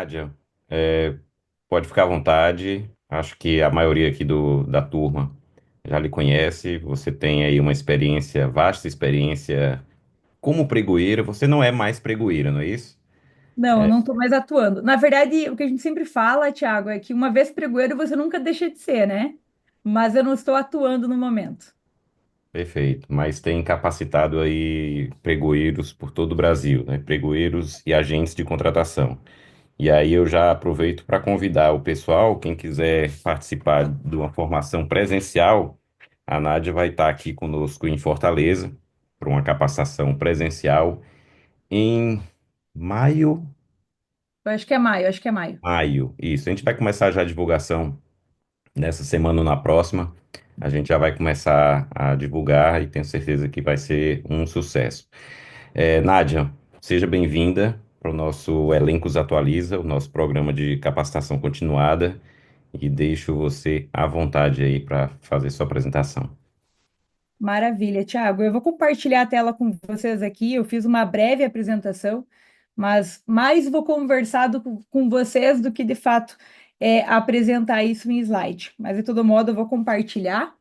Nádia, é, pode ficar à vontade. Acho que a maioria aqui da turma já lhe conhece. Você tem aí uma experiência, vasta experiência como pregoeira. Você não é mais pregoeira, não é isso? Não, eu não estou mais atuando. Na verdade, o que a gente sempre fala, Thiago, é que uma vez pregoeiro você nunca deixa de ser, né? Mas eu não estou atuando no momento. Perfeito. Mas tem capacitado aí pregoeiros por todo o Brasil, né? Pregoeiros e agentes de contratação. E aí eu já aproveito para convidar o pessoal, quem quiser participar de uma formação presencial, a Nádia vai estar aqui conosco em Fortaleza para uma capacitação presencial em maio, Eu acho que é maio, acho que é maio. maio, isso. A gente vai começar já a divulgação nessa semana ou na próxima. A gente já vai começar a divulgar e tenho certeza que vai ser um sucesso. Nádia, seja bem-vinda para o nosso Elencos Atualiza, o nosso programa de capacitação continuada, e deixo você à vontade aí para fazer sua apresentação. Maravilha, Thiago. Eu vou compartilhar a tela com vocês aqui. Eu fiz uma breve apresentação, mas mais vou conversar com vocês do que de fato apresentar isso em slide. Mas de todo modo, eu vou compartilhar.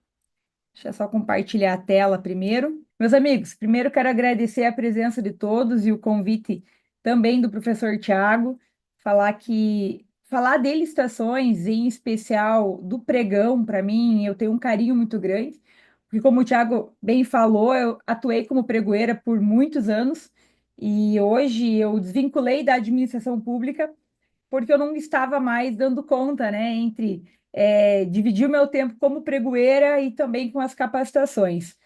Deixa eu só compartilhar a tela primeiro. Meus amigos, primeiro quero agradecer a presença de todos e o convite também do professor Tiago, falar de licitações, em especial do pregão, para mim, eu tenho um carinho muito grande, porque como o Tiago bem falou, eu atuei como pregoeira por muitos anos e hoje eu desvinculei da administração pública porque eu não estava mais dando conta, né, entre dividir o meu tempo como pregoeira e também com as capacitações.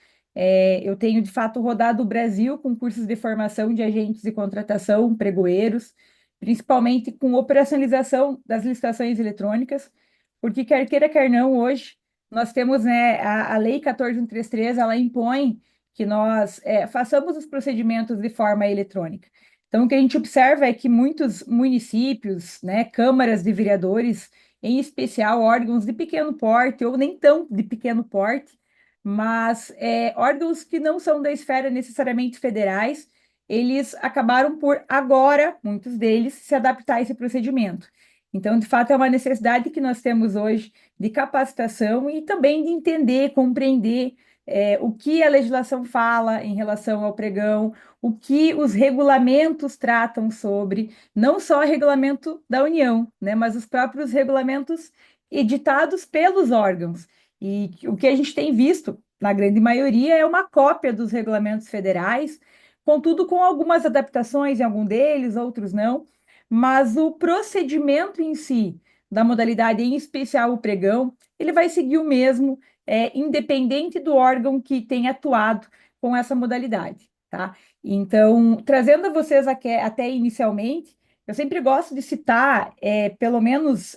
Eu tenho, de fato, rodado o Brasil com cursos de formação de agentes de contratação, pregoeiros, principalmente com operacionalização das licitações eletrônicas, porque quer queira, quer não, hoje nós temos, né, a Lei 14.133, ela impõe que nós façamos os procedimentos de forma eletrônica. Então, o que a gente observa é que muitos municípios, né, câmaras de vereadores, em especial órgãos de pequeno porte, ou nem tão de pequeno porte, mas órgãos que não são da esfera necessariamente federais, eles acabaram por agora, muitos deles, se adaptar a esse procedimento. Então, de fato, é uma necessidade que nós temos hoje de capacitação e também de entender, compreender o que a legislação fala em relação ao pregão, o que os regulamentos tratam sobre, não só o regulamento da União, né, mas os próprios regulamentos editados pelos órgãos. E o que a gente tem visto, na grande maioria, é uma cópia dos regulamentos federais, contudo, com algumas adaptações em algum deles, outros não, mas o procedimento em si, da modalidade, em especial o pregão, ele vai seguir o mesmo, independente do órgão que tenha atuado com essa modalidade, tá? Então, trazendo a vocês até inicialmente, eu sempre gosto de citar, pelo menos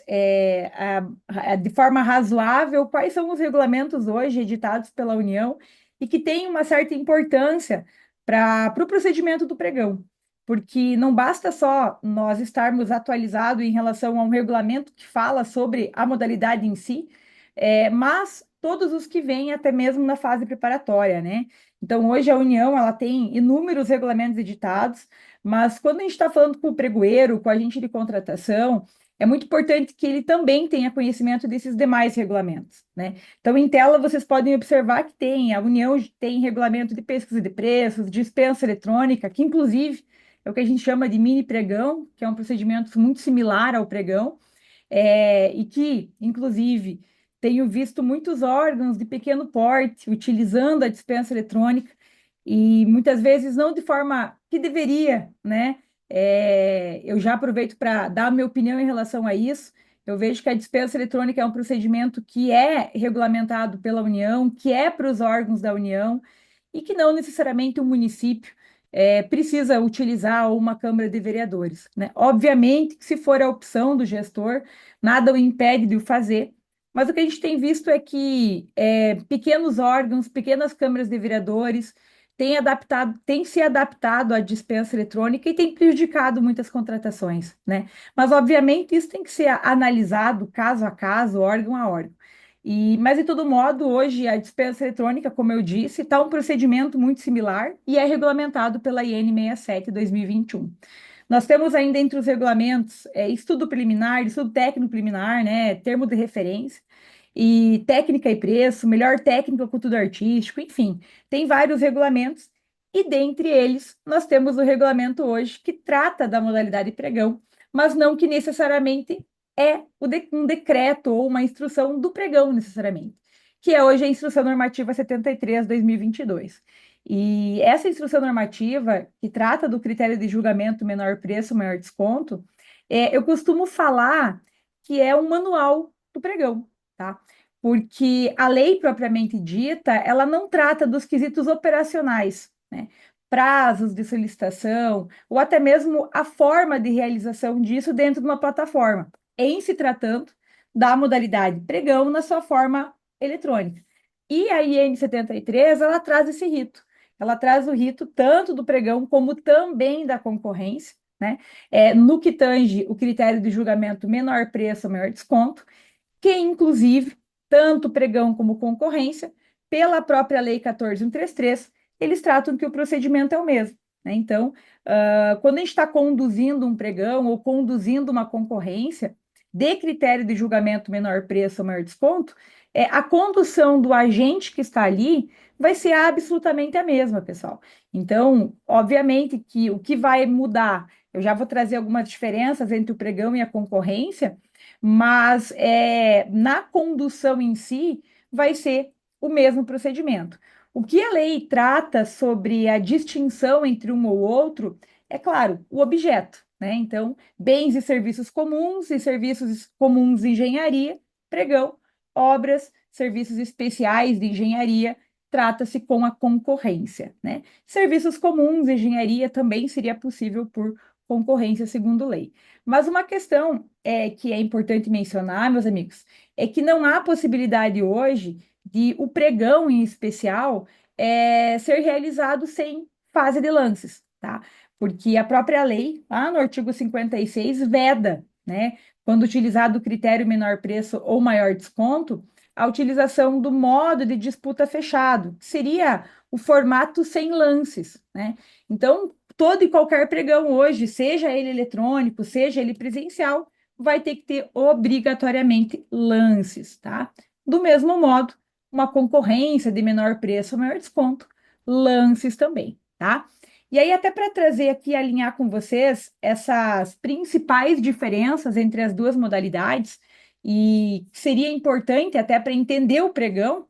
de forma razoável, quais são os regulamentos hoje editados pela União e que têm uma certa importância para o procedimento do pregão. Porque não basta só nós estarmos atualizados em relação a um regulamento que fala sobre a modalidade em si, mas todos os que vêm até mesmo na fase preparatória, né? Então, hoje a União ela tem inúmeros regulamentos editados, mas quando a gente está falando com o pregoeiro, com a agente de contratação, é muito importante que ele também tenha conhecimento desses demais regulamentos, né? Então, em tela, vocês podem observar que a União tem regulamento de pesquisa de preços, dispensa eletrônica, que inclusive é o que a gente chama de mini pregão, que é um procedimento muito similar ao pregão, e que, inclusive, tenho visto muitos órgãos de pequeno porte utilizando a dispensa eletrônica e muitas vezes não de forma que deveria, né? Eu já aproveito para dar a minha opinião em relação a isso. Eu vejo que a dispensa eletrônica é um procedimento que é regulamentado pela União, que é para os órgãos da União e que não necessariamente o município precisa utilizar ou uma Câmara de Vereadores, né? Obviamente que se for a opção do gestor, nada o impede de o fazer, mas o que a gente tem visto é que pequenos órgãos, pequenas câmaras de vereadores têm se adaptado à dispensa eletrônica e têm prejudicado muitas contratações, né? Mas, obviamente, isso tem que ser analisado caso a caso, órgão a órgão. Mas, de todo modo, hoje a dispensa eletrônica, como eu disse, está um procedimento muito similar e é regulamentado pela IN 67/2021. Nós temos ainda entre os regulamentos estudo preliminar, estudo técnico preliminar, né, termo de referência, e técnica e preço, melhor técnica com tudo artístico, enfim, tem vários regulamentos, e dentre eles nós temos o regulamento hoje que trata da modalidade pregão, mas não que necessariamente um decreto ou uma instrução do pregão necessariamente, que é hoje a Instrução Normativa 73/2022. E essa instrução normativa, que trata do critério de julgamento menor preço, maior desconto, eu costumo falar que é um manual do pregão, tá? Porque a lei propriamente dita, ela não trata dos quesitos operacionais, né? Prazos de solicitação, ou até mesmo a forma de realização disso dentro de uma plataforma, em se tratando da modalidade pregão na sua forma eletrônica. E a IN 73, ela traz esse rito. Ela traz o rito tanto do pregão como também da concorrência, né? No que tange o critério de julgamento menor preço, maior desconto, que inclusive, tanto pregão como concorrência, pela própria Lei 14.133, eles tratam que o procedimento é o mesmo, né? Então, quando a gente está conduzindo um pregão ou conduzindo uma concorrência de critério de julgamento menor preço ou maior desconto, a condução do agente que está ali vai ser absolutamente a mesma, pessoal. Então, obviamente que o que vai mudar, eu já vou trazer algumas diferenças entre o pregão e a concorrência, mas na condução em si vai ser o mesmo procedimento. O que a lei trata sobre a distinção entre um ou outro é, claro, o objeto, né? Então, bens e serviços comuns de engenharia, pregão, obras, serviços especiais de engenharia, trata-se com a concorrência, né? Serviços comuns de engenharia também seria possível por concorrência, segundo lei. Mas uma questão que é importante mencionar, meus amigos, é que não há possibilidade hoje de o pregão, em especial, ser realizado sem fase de lances, tá? Porque a própria lei, lá no artigo 56, veda, né, quando utilizado o critério menor preço ou maior desconto, a utilização do modo de disputa fechado, que seria o formato sem lances, né? Então, todo e qualquer pregão hoje, seja ele eletrônico, seja ele presencial, vai ter que ter obrigatoriamente lances, tá? Do mesmo modo, uma concorrência de menor preço ou maior desconto, lances também, tá? E aí, até para trazer aqui, alinhar com vocês essas principais diferenças entre as duas modalidades, e seria importante até para entender o pregão,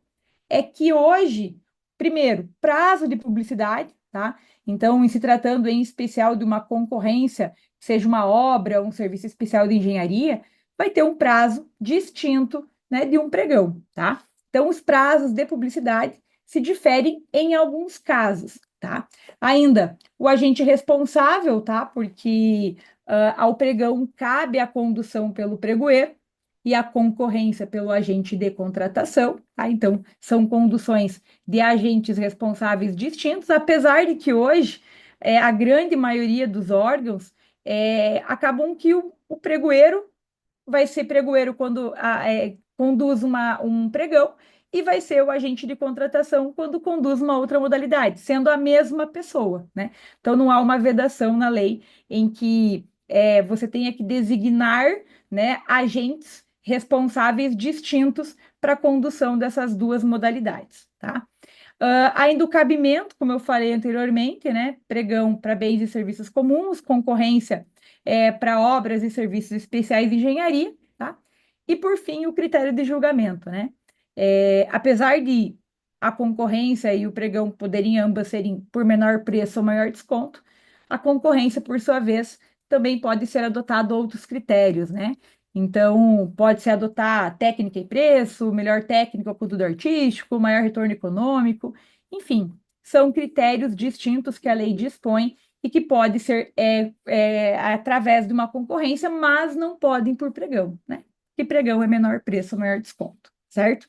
é que hoje, primeiro, prazo de publicidade, tá? Então, em se tratando em especial de uma concorrência, seja uma obra ou um serviço especial de engenharia, vai ter um prazo distinto, né, de um pregão, tá? Então, os prazos de publicidade se diferem em alguns casos, tá? Ainda, o agente responsável, tá? Porque ao pregão cabe a condução pelo pregoeiro e a concorrência pelo agente de contratação, tá? Então, são conduções de agentes responsáveis distintos, apesar de que hoje a grande maioria dos órgãos acabam que o pregoeiro vai ser pregoeiro quando conduz um pregão e vai ser o agente de contratação quando conduz uma outra modalidade, sendo a mesma pessoa, né? Então, não há uma vedação na lei em que você tenha que designar, né, agentes responsáveis distintos para a condução dessas duas modalidades, tá? Ainda o cabimento, como eu falei anteriormente, né? Pregão para bens e serviços comuns, concorrência para obras e serviços especiais de engenharia, tá? E por fim, o critério de julgamento, né? Apesar de a concorrência e o pregão poderem ambas serem por menor preço ou maior desconto, a concorrência, por sua vez, também pode ser adotado outros critérios, né? Então, pode-se adotar técnica e preço, melhor técnica com tudo artístico, maior retorno econômico, enfim, são critérios distintos que a lei dispõe e que pode ser através de uma concorrência, mas não podem por pregão, né? Que pregão é menor preço, maior desconto, certo?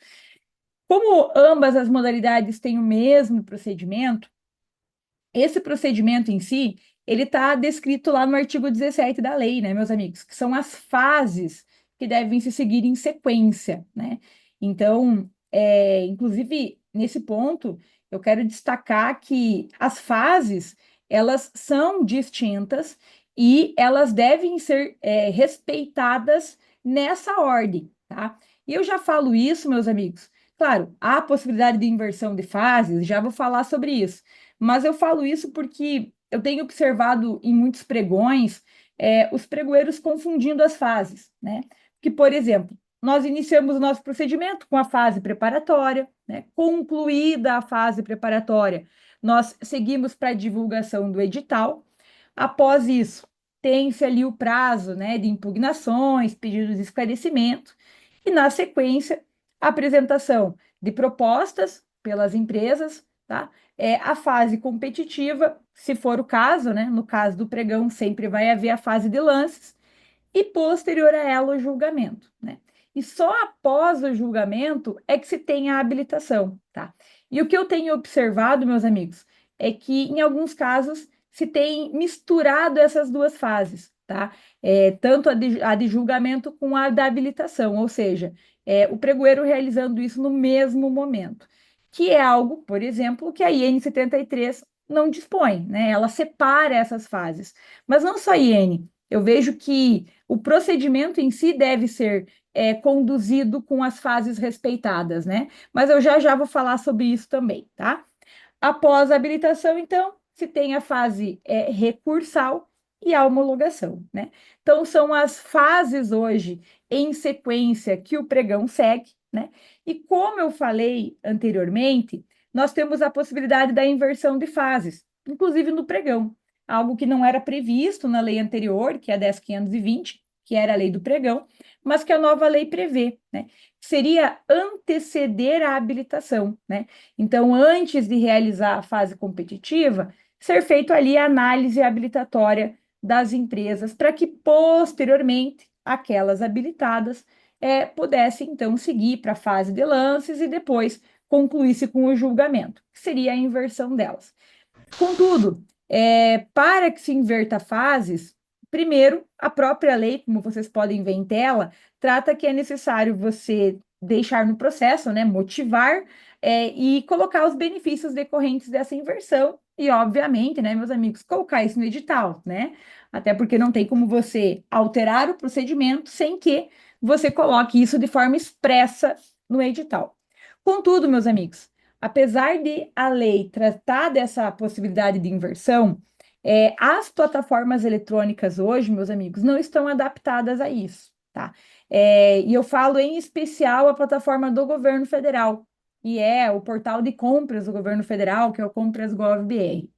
Como ambas as modalidades têm o mesmo procedimento, esse procedimento em si, ele está descrito lá no artigo 17 da lei, né, meus amigos, que são as fases que devem se seguir em sequência, né? Então, inclusive, nesse ponto, eu quero destacar que as fases, elas são distintas e elas devem ser respeitadas nessa ordem, tá? E eu já falo isso, meus amigos. Claro, há a possibilidade de inversão de fases, já vou falar sobre isso. Mas eu falo isso porque eu tenho observado em muitos pregões os pregoeiros confundindo as fases, né? Que, por exemplo, nós iniciamos o nosso procedimento com a fase preparatória, né? Concluída a fase preparatória, nós seguimos para a divulgação do edital. Após isso, tem-se ali o prazo, né, de impugnações, pedidos de esclarecimento, e na sequência, a apresentação de propostas pelas empresas, tá? A fase competitiva, se for o caso, né? No caso do pregão, sempre vai haver a fase de lances, e posterior a ela o julgamento, né? E só após o julgamento é que se tem a habilitação, tá? E o que eu tenho observado, meus amigos, é que em alguns casos se tem misturado essas duas fases, tá? Tanto a de julgamento com a da habilitação, ou seja, o pregoeiro realizando isso no mesmo momento, que é algo, por exemplo, que a IN 73 não dispõe, né? Ela separa essas fases. Mas não só a IN, eu vejo que o procedimento em si deve ser conduzido com as fases respeitadas, né? Mas eu já já vou falar sobre isso também, tá? Após a habilitação, então, se tem a fase recursal e a homologação, né? Então, são as fases hoje em sequência que o pregão segue, né? E como eu falei anteriormente, nós temos a possibilidade da inversão de fases, inclusive no pregão, algo que não era previsto na lei anterior, que é a 10.520, que era a lei do pregão, mas que a nova lei prevê, né? Seria anteceder a habilitação, né? Então, antes de realizar a fase competitiva, ser feito ali a análise habilitatória das empresas, para que posteriormente aquelas habilitadas pudessem então seguir para a fase de lances e depois concluísse com o julgamento, que seria a inversão delas. Contudo, para que se inverta fases, primeiro, a própria lei, como vocês podem ver em tela, trata que é necessário você deixar no processo, né, motivar, e colocar os benefícios decorrentes dessa inversão e, obviamente, né, meus amigos, colocar isso no edital, né? Até porque não tem como você alterar o procedimento sem que você coloque isso de forma expressa no edital. Contudo, meus amigos, apesar de a lei tratar dessa possibilidade de inversão, as plataformas eletrônicas hoje, meus amigos, não estão adaptadas a isso, tá? E eu falo em especial a plataforma do governo federal, e é o portal de compras do governo federal, que é o Compras.gov.br.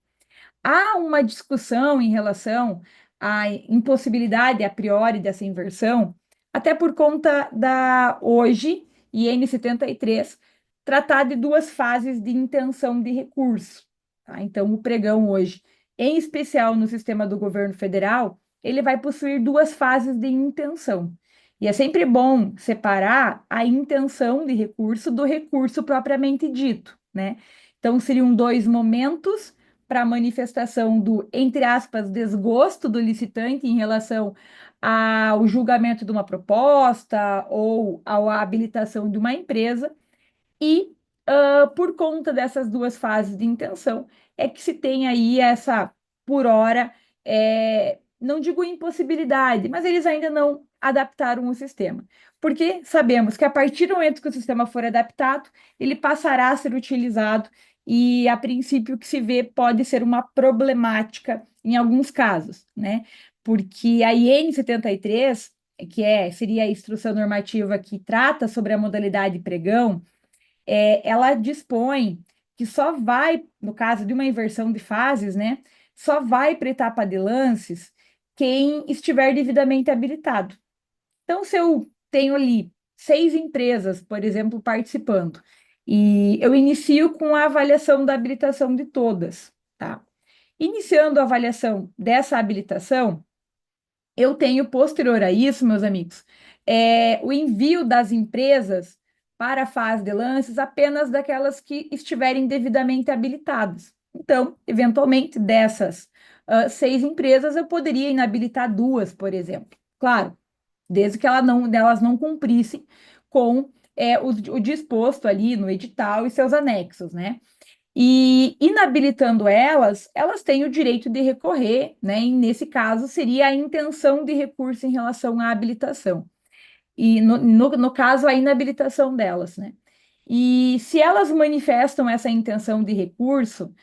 Há uma discussão em relação à impossibilidade a priori dessa inversão, até por conta da hoje, IN 73, tratar de duas fases de intenção de recurso. Tá? Então, o pregão hoje, em especial no sistema do governo federal, ele vai possuir duas fases de intenção. E é sempre bom separar a intenção de recurso do recurso propriamente dito, né? Então, seriam dois momentos para a manifestação do, entre aspas, desgosto do licitante em relação ao julgamento de uma proposta ou à habilitação de uma empresa, e por conta dessas duas fases de intenção, é que se tem aí essa, por hora, não digo impossibilidade, mas eles ainda não adaptaram o sistema. Porque sabemos que a partir do momento que o sistema for adaptado, ele passará a ser utilizado e, a princípio, o que se vê pode ser uma problemática em alguns casos, né? Porque a IN 73, seria a instrução normativa que trata sobre a modalidade pregão, ela dispõe que só vai, no caso de uma inversão de fases, né, só vai para a etapa de lances quem estiver devidamente habilitado. Então, se eu tenho ali 6 empresas, por exemplo, participando, e eu inicio com a avaliação da habilitação de todas, tá? Iniciando a avaliação dessa habilitação, eu tenho, posterior a isso, meus amigos, o envio das empresas para a fase de lances apenas daquelas que estiverem devidamente habilitadas. Então, eventualmente, dessas 6 empresas, eu poderia inabilitar duas, por exemplo. Claro, desde que elas não cumprissem com o disposto ali no edital e seus anexos, né? E inabilitando elas, elas têm o direito de recorrer, né? E nesse caso seria a intenção de recurso em relação à habilitação. E no caso, a inabilitação delas, né? E se elas manifestam essa intenção de recurso,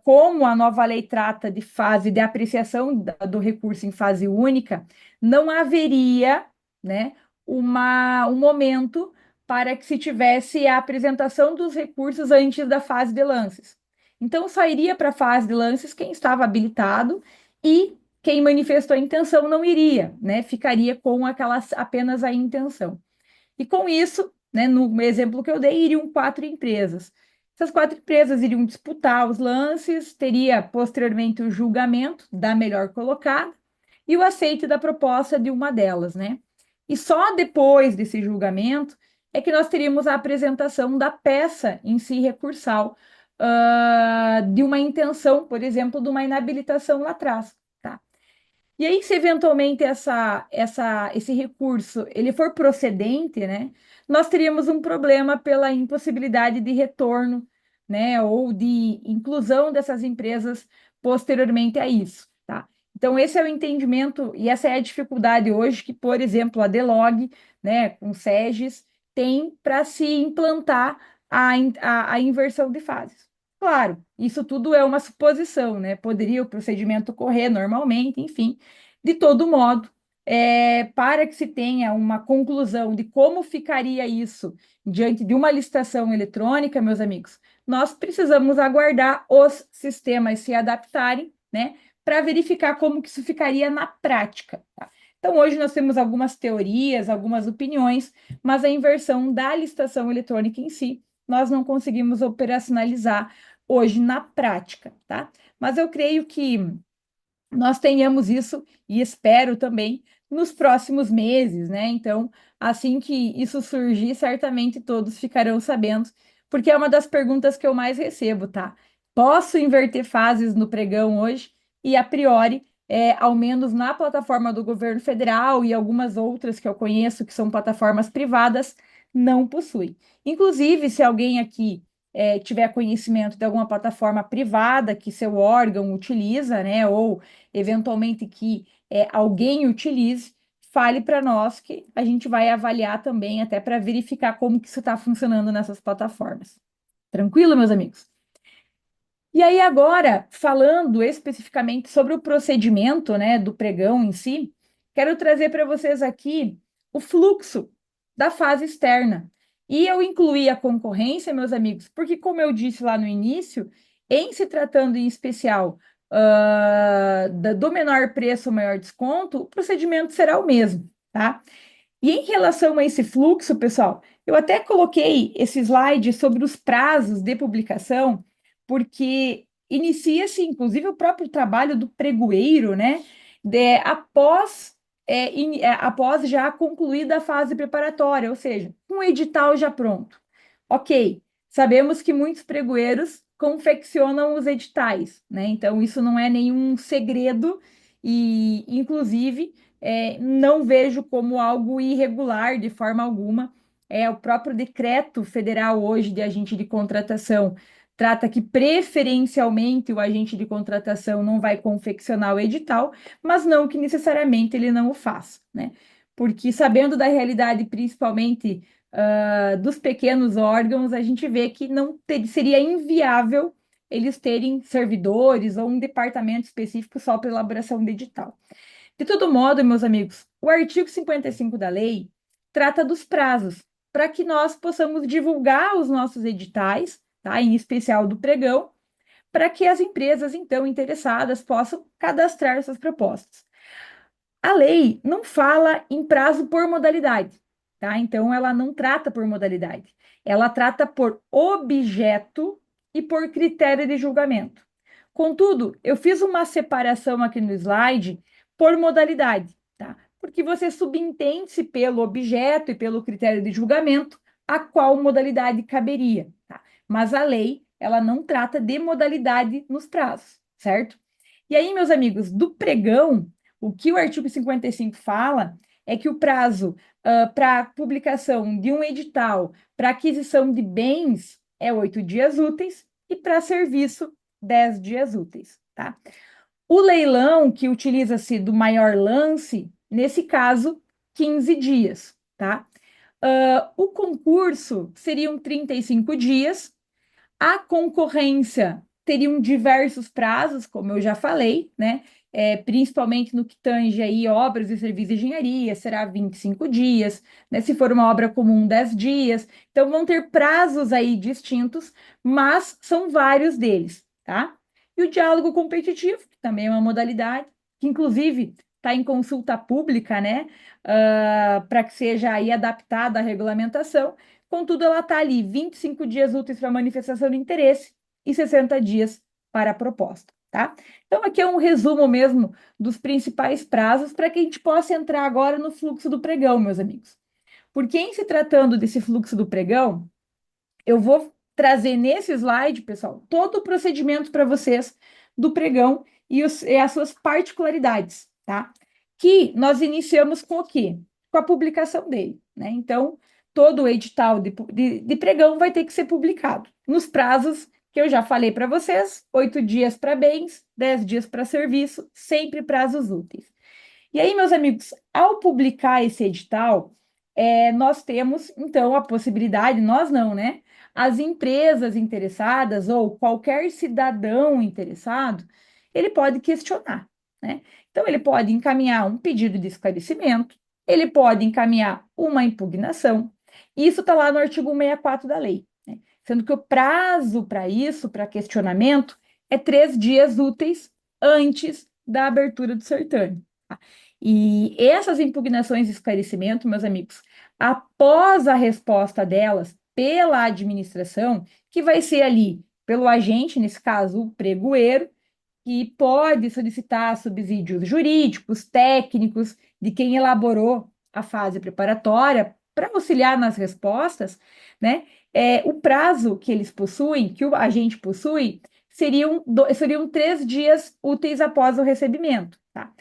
como a nova lei trata de fase de apreciação do recurso em fase única, não haveria, né, um momento para que se tivesse a apresentação dos recursos antes da fase de lances. Então, só iria para a fase de lances quem estava habilitado e quem manifestou a intenção não iria, né? Ficaria com apenas a intenção. E com isso, né, no exemplo que eu dei, iriam 4 empresas. Essas 4 empresas iriam disputar os lances, teria posteriormente o julgamento da melhor colocada e o aceite da proposta de uma delas, né? E só depois desse julgamento é que nós teríamos a apresentação da peça em si recursal, de uma intenção, por exemplo, de uma inabilitação lá atrás, tá? E aí, se eventualmente esse recurso ele for procedente, né, nós teríamos um problema pela impossibilidade de retorno, né, ou de inclusão dessas empresas posteriormente a isso, tá? Então, esse é o entendimento e essa é a dificuldade hoje que, por exemplo, a Delog, né, com o SEGES, tem para se implantar a inversão de fases. Claro, isso tudo é uma suposição, né? Poderia o procedimento correr normalmente, enfim. De todo modo, para que se tenha uma conclusão de como ficaria isso diante de uma licitação eletrônica, meus amigos, nós precisamos aguardar os sistemas se adaptarem, né, para verificar como que isso ficaria na prática, tá? Então, hoje nós temos algumas teorias, algumas opiniões, mas a inversão da licitação eletrônica em si, nós não conseguimos operacionalizar hoje na prática, tá? Mas eu creio que nós tenhamos isso e espero também nos próximos meses, né? Então, assim que isso surgir, certamente todos ficarão sabendo, porque é uma das perguntas que eu mais recebo, tá? Posso inverter fases no pregão hoje? E a priori, ao menos na plataforma do governo federal e algumas outras que eu conheço, que são plataformas privadas, não possui. Inclusive, se alguém aqui tiver conhecimento de alguma plataforma privada que seu órgão utiliza, né? Ou eventualmente que alguém utilize, fale para nós que a gente vai avaliar também, até para verificar como que isso está funcionando nessas plataformas. Tranquilo, meus amigos? E aí, agora, falando especificamente sobre o procedimento, né, do pregão em si, quero trazer para vocês aqui o fluxo da fase externa. E eu incluí a concorrência, meus amigos, porque, como eu disse lá no início, em se tratando em especial do menor preço, maior desconto, o procedimento será o mesmo, tá? E em relação a esse fluxo, pessoal, eu até coloquei esse slide sobre os prazos de publicação, porque inicia-se, inclusive, o próprio trabalho do pregoeiro, né? Após já concluída a fase preparatória, ou seja, um edital já pronto. Ok, sabemos que muitos pregoeiros confeccionam os editais, né? Então, isso não é nenhum segredo, e, inclusive, não vejo como algo irregular de forma alguma. O próprio decreto federal hoje de agente de contratação trata que preferencialmente o agente de contratação não vai confeccionar o edital, mas não que necessariamente ele não o faça, né? Porque sabendo da realidade, principalmente dos pequenos órgãos, a gente vê que não seria inviável eles terem servidores ou um departamento específico só para elaboração de edital. De todo modo, meus amigos, o artigo 55 da lei trata dos prazos para que nós possamos divulgar os nossos editais, tá? Em especial do pregão, para que as empresas, então, interessadas possam cadastrar suas propostas. A lei não fala em prazo por modalidade, tá? Então, ela não trata por modalidade. Ela trata por objeto e por critério de julgamento. Contudo, eu fiz uma separação aqui no slide por modalidade, tá? Porque você subentende-se pelo objeto e pelo critério de julgamento a qual modalidade caberia, tá? Mas a lei, ela não trata de modalidade nos prazos, certo? E aí, meus amigos, do pregão, o que o artigo 55 fala é que o prazo para publicação de um edital para aquisição de bens é 8 dias úteis e para serviço, 10 dias úteis, tá? O leilão que utiliza-se do maior lance, nesse caso, 15 dias, tá? O concurso seriam 35 dias, a concorrência teriam diversos prazos, como eu já falei, né? Principalmente no que tange aí obras e serviços de engenharia, será 25 dias, né? Se for uma obra comum, 10 dias. Então, vão ter prazos aí distintos, mas são vários deles, tá? E o diálogo competitivo, que também é uma modalidade, que inclusive está em consulta pública, né? Para que seja aí adaptada à regulamentação. Contudo, ela está ali 25 dias úteis para manifestação de interesse e 60 dias para a proposta, tá? Então, aqui é um resumo mesmo dos principais prazos para que a gente possa entrar agora no fluxo do pregão, meus amigos. Porque em se tratando desse fluxo do pregão, eu vou trazer nesse slide, pessoal, todo o procedimento para vocês do pregão e as suas particularidades, tá? Que nós iniciamos com o quê? Com a publicação dele, né? Então, todo o edital de pregão vai ter que ser publicado nos prazos que eu já falei para vocês: 8 dias para bens, 10 dias para serviço, sempre prazos úteis. E aí, meus amigos, ao publicar esse edital, nós temos, então, a possibilidade, nós não, né? As empresas interessadas ou qualquer cidadão interessado, ele pode questionar, né? Então, ele pode encaminhar um pedido de esclarecimento, ele pode encaminhar uma impugnação. Isso está lá no artigo 164 da lei, né? Sendo que o prazo para isso, para questionamento, é 3 dias úteis antes da abertura do certame. E essas impugnações de esclarecimento, meus amigos, após a resposta delas pela administração, que vai ser ali pelo agente, nesse caso, o pregoeiro, que pode solicitar subsídios jurídicos, técnicos, de quem elaborou a fase preparatória, para auxiliar nas respostas, né? O prazo que eles possuem, que o agente possui, seriam 3 dias úteis após o recebimento, tá?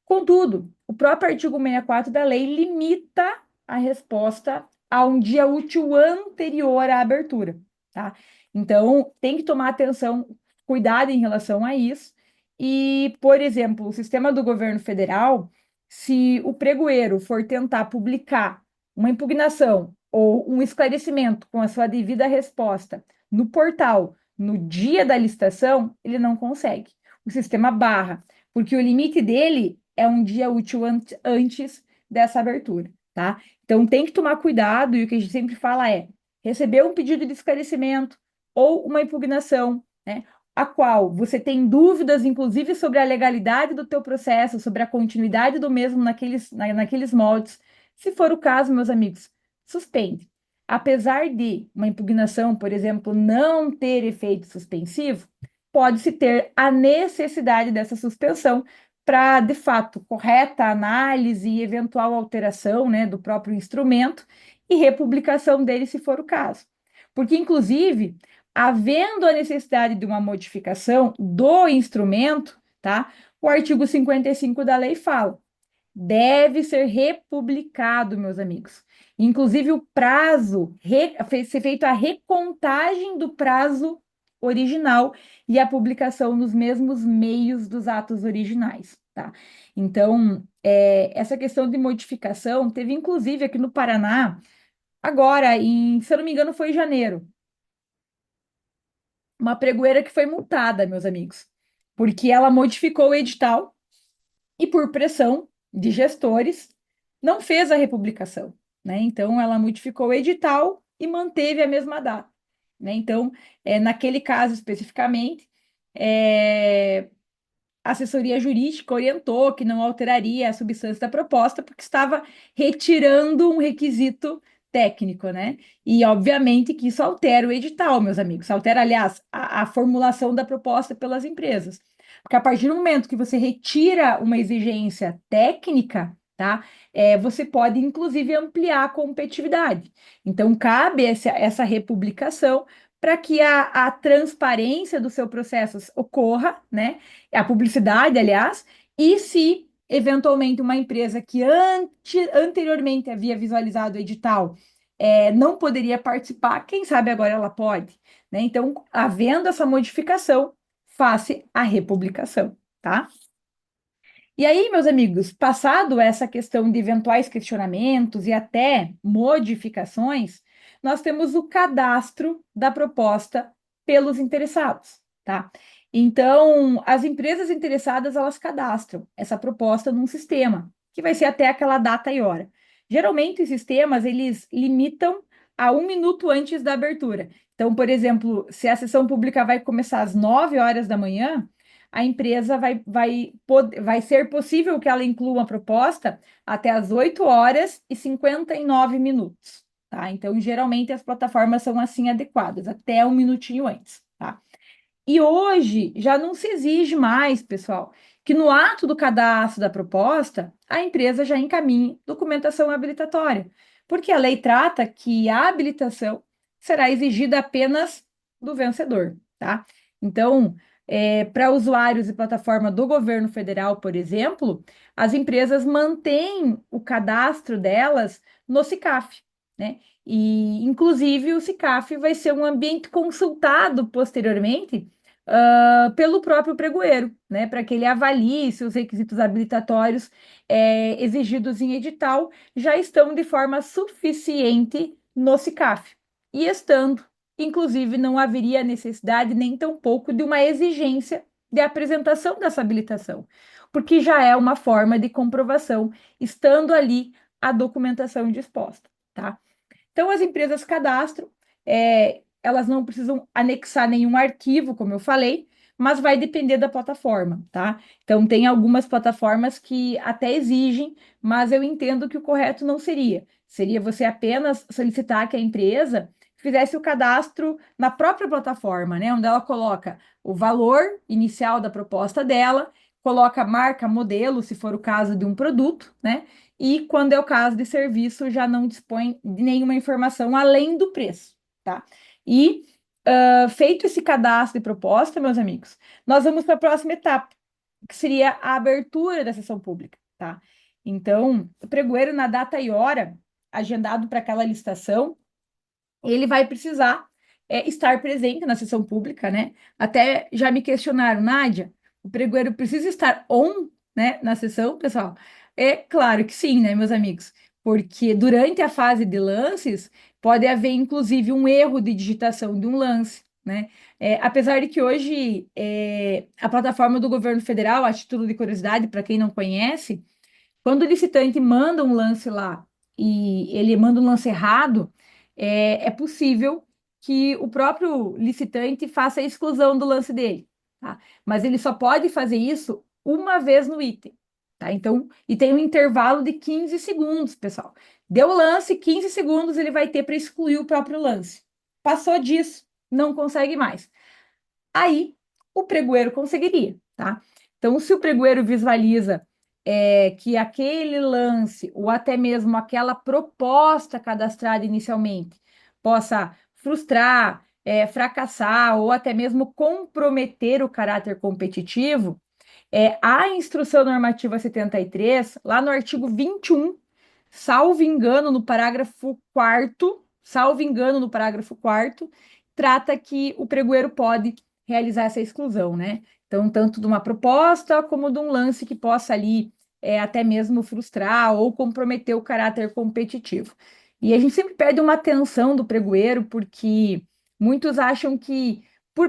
Contudo, o próprio artigo 64 da lei limita a resposta a um dia útil anterior à abertura, tá? Então, tem que tomar atenção, cuidado em relação a isso. E, por exemplo, o sistema do governo federal, se o pregoeiro for tentar publicar uma impugnação ou um esclarecimento com a sua devida resposta no portal no dia da licitação, ele não consegue. O sistema barra, porque o limite dele é um dia útil antes dessa abertura, tá? Então tem que tomar cuidado, e o que a gente sempre fala é: receber um pedido de esclarecimento ou uma impugnação, né? A qual você tem dúvidas, inclusive, sobre a legalidade do teu processo, sobre a continuidade do mesmo naqueles moldes. Se for o caso, meus amigos, suspende. Apesar de uma impugnação, por exemplo, não ter efeito suspensivo, pode-se ter a necessidade dessa suspensão para, de fato, correta análise e eventual alteração, né, do próprio instrumento e republicação dele, se for o caso. Porque, inclusive, havendo a necessidade de uma modificação do instrumento, tá? O artigo 55 da lei fala: deve ser republicado, meus amigos. Inclusive, o prazo, ser feito a recontagem do prazo original e a publicação nos mesmos meios dos atos originais, tá? Então, essa questão de modificação teve, inclusive, aqui no Paraná, agora, se eu não me engano, foi em janeiro, uma pregoeira que foi multada, meus amigos, porque ela modificou o edital e, por pressão de gestores, não fez a republicação, né? Então, ela modificou o edital e manteve a mesma data, né? Então, naquele caso especificamente, a assessoria jurídica orientou que não alteraria a substância da proposta, porque estava retirando um requisito técnico, né? E, obviamente, que isso altera o edital, meus amigos. Altera, aliás, a formulação da proposta pelas empresas. Porque a partir do momento que você retira uma exigência técnica, tá? Você pode, inclusive, ampliar a competitividade. Então, cabe essa republicação para que a transparência do seu processo ocorra, né? A publicidade, aliás, e se eventualmente uma empresa que anteriormente havia visualizado o edital não poderia participar, quem sabe agora ela pode, né? Então, havendo essa modificação, face a republicação, tá? E aí, meus amigos, passado essa questão de eventuais questionamentos e até modificações, nós temos o cadastro da proposta pelos interessados, tá? Então, as empresas interessadas, elas cadastram essa proposta num sistema, que vai ser até aquela data e hora. Geralmente, os sistemas, eles limitam a 1 minuto antes da abertura. Então, por exemplo, se a sessão pública vai começar às 9 horas da manhã, a empresa vai ser possível que ela inclua uma proposta até às 8 horas e 59 minutos, tá? Então, geralmente, as plataformas são assim adequadas, até 1 minutinho antes, tá? E hoje já não se exige mais, pessoal, que no ato do cadastro da proposta, a empresa já encaminhe documentação habilitatória, porque a lei trata que a habilitação será exigida apenas do vencedor, tá? Então, para usuários e plataforma do governo federal, por exemplo, as empresas mantêm o cadastro delas no SICAF, né? E, inclusive, o SICAF vai ser um ambiente consultado posteriormente pelo próprio pregoeiro, né, para que ele avalie se os requisitos habilitatórios exigidos em edital já estão de forma suficiente no SICAF. E estando, inclusive, não haveria necessidade nem tampouco de uma exigência de apresentação dessa habilitação, porque já é uma forma de comprovação, estando ali a documentação disposta, tá? Então, as empresas cadastram, elas não precisam anexar nenhum arquivo, como eu falei, mas vai depender da plataforma, tá? Então, tem algumas plataformas que até exigem, mas eu entendo que o correto não seria. Seria você apenas solicitar que a empresa fizesse o cadastro na própria plataforma, né? Onde ela coloca o valor inicial da proposta dela, coloca marca, modelo, se for o caso de um produto, né? E quando é o caso de serviço, já não dispõe de nenhuma informação além do preço, tá? E feito esse cadastro de proposta, meus amigos, nós vamos para a próxima etapa, que seria a abertura da sessão pública, tá? Então, o pregoeiro, na data e hora agendado para aquela licitação, ele vai precisar estar presente na sessão pública, né? Até já me questionaram, Nádia, o pregoeiro precisa estar on, né, na sessão, pessoal? É claro que sim, né, meus amigos? Porque durante a fase de lances, pode haver, inclusive, um erro de digitação de um lance, né? Apesar de que hoje a plataforma do governo federal, a título de curiosidade, para quem não conhece, quando o licitante manda um lance lá e ele manda um lance errado, é possível que o próprio licitante faça a exclusão do lance dele, tá? Mas ele só pode fazer isso uma vez no item, tá? Então, e tem um intervalo de 15 segundos, pessoal. Deu o lance, 15 segundos ele vai ter para excluir o próprio lance. Passou disso, não consegue mais. Aí, o pregoeiro conseguiria, tá? Então, se o pregoeiro visualiza que aquele lance, ou até mesmo aquela proposta cadastrada inicialmente, possa frustrar, fracassar, ou até mesmo comprometer o caráter competitivo, a Instrução Normativa 73, lá no artigo 21, salvo engano, no parágrafo quarto, salvo engano, no parágrafo quarto, trata que o pregoeiro pode realizar essa exclusão, né? Então, tanto de uma proposta como de um lance que possa ali até mesmo frustrar ou comprometer o caráter competitivo. E a gente sempre pede uma atenção do pregoeiro, porque muitos acham que,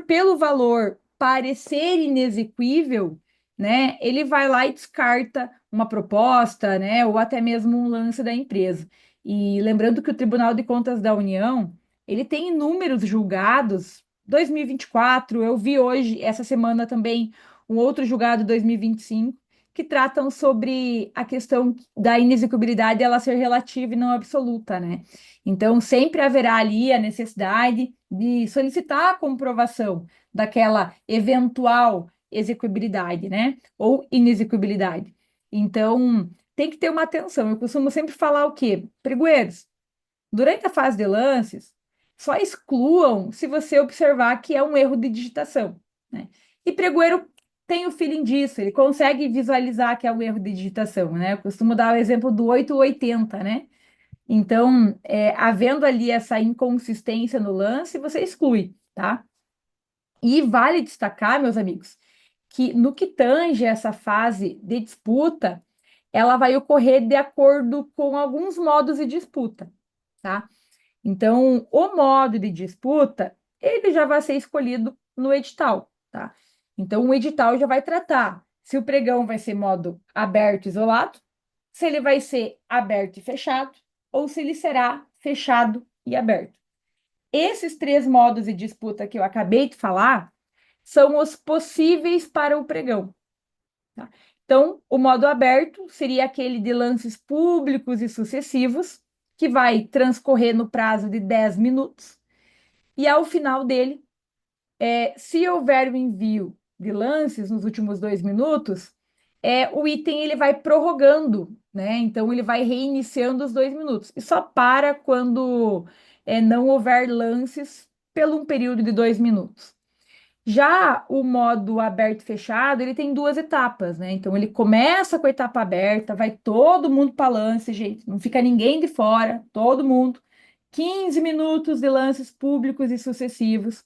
pelo valor parecer inexequível, né, ele vai lá e descarta uma proposta, né, ou até mesmo um lance da empresa. E lembrando que o Tribunal de Contas da União, ele tem inúmeros julgados. 2024, eu vi hoje, essa semana também, um outro julgado 2025, que tratam sobre a questão da inexecuibilidade ela ser relativa e não absoluta, né? Então, sempre haverá ali a necessidade de solicitar a comprovação daquela eventual execuibilidade, né? Ou inexecuibilidade. Então, tem que ter uma atenção. Eu costumo sempre falar o quê? Pregoeiros, durante a fase de lances, só excluam se você observar que é um erro de digitação, né? E pregoeiro tem o feeling disso, ele consegue visualizar que é um erro de digitação, né? Eu costumo dar o exemplo do 880, né? Então, havendo ali essa inconsistência no lance, você exclui. tá? E vale destacar, meus amigos, que no que tange essa fase de disputa, ela vai ocorrer de acordo com alguns modos de disputa, tá? Então, o modo de disputa, ele já vai ser escolhido no edital, tá? Então, o edital já vai tratar se o pregão vai ser modo aberto e isolado, se ele vai ser aberto e fechado, ou se ele será fechado e aberto. Esses três modos de disputa que eu acabei de falar são os possíveis para o pregão, tá? Então, o modo aberto seria aquele de lances públicos e sucessivos, que vai transcorrer no prazo de 10 minutos, e ao final dele, se houver o envio de lances nos últimos 2 minutos, o item ele vai prorrogando, né? Então ele vai reiniciando os 2 minutos. E só para quando não houver lances pelo um período de 2 minutos. Já o modo aberto e fechado, ele tem duas etapas, né? Então ele começa com a etapa aberta, vai todo mundo para lance, gente, não fica ninguém de fora, todo mundo. 15 minutos de lances públicos e sucessivos.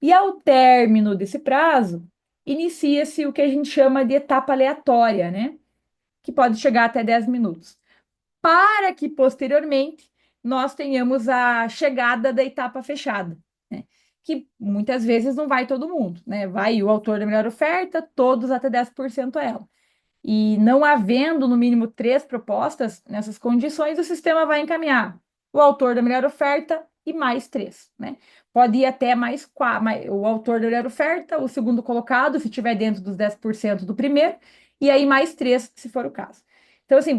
E ao término desse prazo, inicia-se o que a gente chama de etapa aleatória, né? Que pode chegar até 10 minutos, para que posteriormente nós tenhamos a chegada da etapa fechada, né? Que muitas vezes não vai todo mundo, né? Vai o autor da melhor oferta, todos até 10% a ela. E não havendo no mínimo três propostas nessas condições, o sistema vai encaminhar o autor da melhor oferta e mais três, né? Pode ir até mais quatro, o autor da melhor oferta, o segundo colocado, se estiver dentro dos 10% do primeiro, e aí mais três, se for o caso. Então, assim,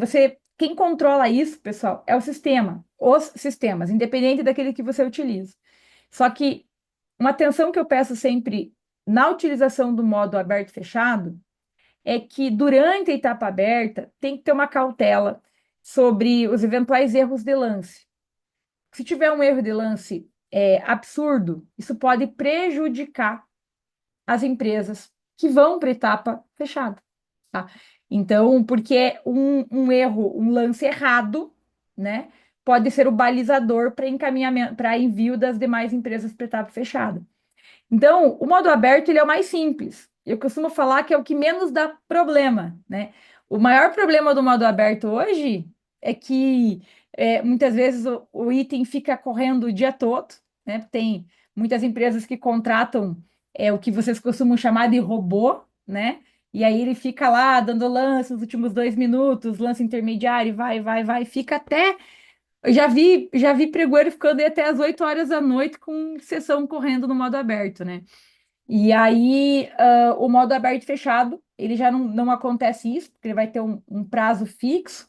quem controla isso, pessoal, é o sistema, os sistemas, independente daquele que você utiliza. Só que uma atenção que eu peço sempre na utilização do modo aberto e fechado é que durante a etapa aberta tem que ter uma cautela sobre os eventuais erros de lance. Se tiver um erro de lance absurdo, isso pode prejudicar as empresas que vão para a etapa fechada, tá? Então, porque é um erro, um lance errado, né, pode ser o balizador para encaminhamento, para envio das demais empresas para a etapa fechada. Então, o modo aberto ele é o mais simples. Eu costumo falar que é o que menos dá problema, né? O maior problema do modo aberto hoje é que muitas vezes o item fica correndo o dia todo, né? Tem muitas empresas que contratam o que vocês costumam chamar de robô, né? E aí ele fica lá dando lance nos últimos 2 minutos, lance intermediário, vai, fica até. Eu já vi pregoeiro ficando aí até as 8 horas da noite com sessão correndo no modo aberto, né? E aí, o modo aberto e fechado, ele já não acontece isso, porque ele vai ter um prazo fixo.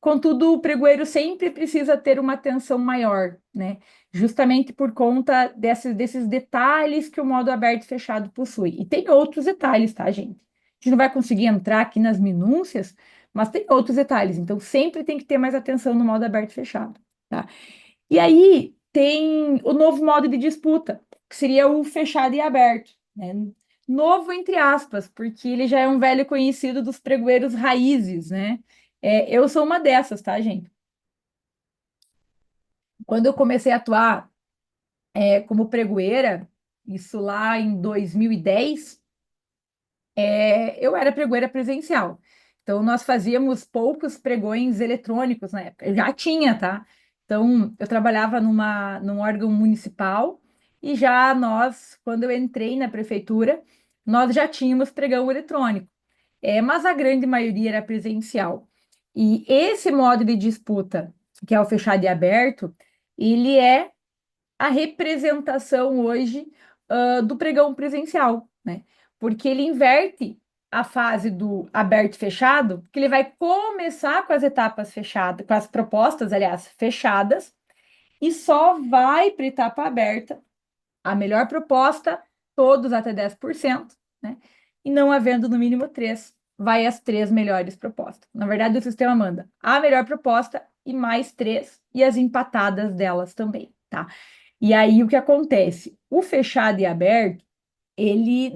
Contudo, o pregoeiro sempre precisa ter uma atenção maior, né? Justamente por conta desses detalhes que o modo aberto e fechado possui. E tem outros detalhes, tá, gente? A gente não vai conseguir entrar aqui nas minúcias, mas tem outros detalhes. Então, sempre tem que ter mais atenção no modo aberto e fechado, tá? E aí tem o novo modo de disputa, que seria o fechado e aberto, né? Novo entre aspas, porque ele já é um velho conhecido dos pregoeiros raízes, né? Eu sou uma dessas, tá, gente? Quando eu comecei a atuar como pregoeira, isso lá em 2010, eu era pregoeira presencial. Então, nós fazíamos poucos pregões eletrônicos na época. Eu já tinha, tá? Então, eu trabalhava num órgão municipal e já nós, quando eu entrei na prefeitura, nós já tínhamos pregão eletrônico. Mas a grande maioria era presencial. E esse modo de disputa, que é o fechado e aberto, ele é a representação hoje do pregão presencial, né? Porque ele inverte a fase do aberto e fechado, que ele vai começar com as etapas fechadas, com as propostas, aliás, fechadas, e só vai para a etapa aberta a melhor proposta, todos até 10%, né? E não havendo no mínimo três, vai as três melhores propostas. Na verdade, o sistema manda a melhor proposta e mais três, e as empatadas delas também, tá? E aí o que acontece? O fechado e aberto, ele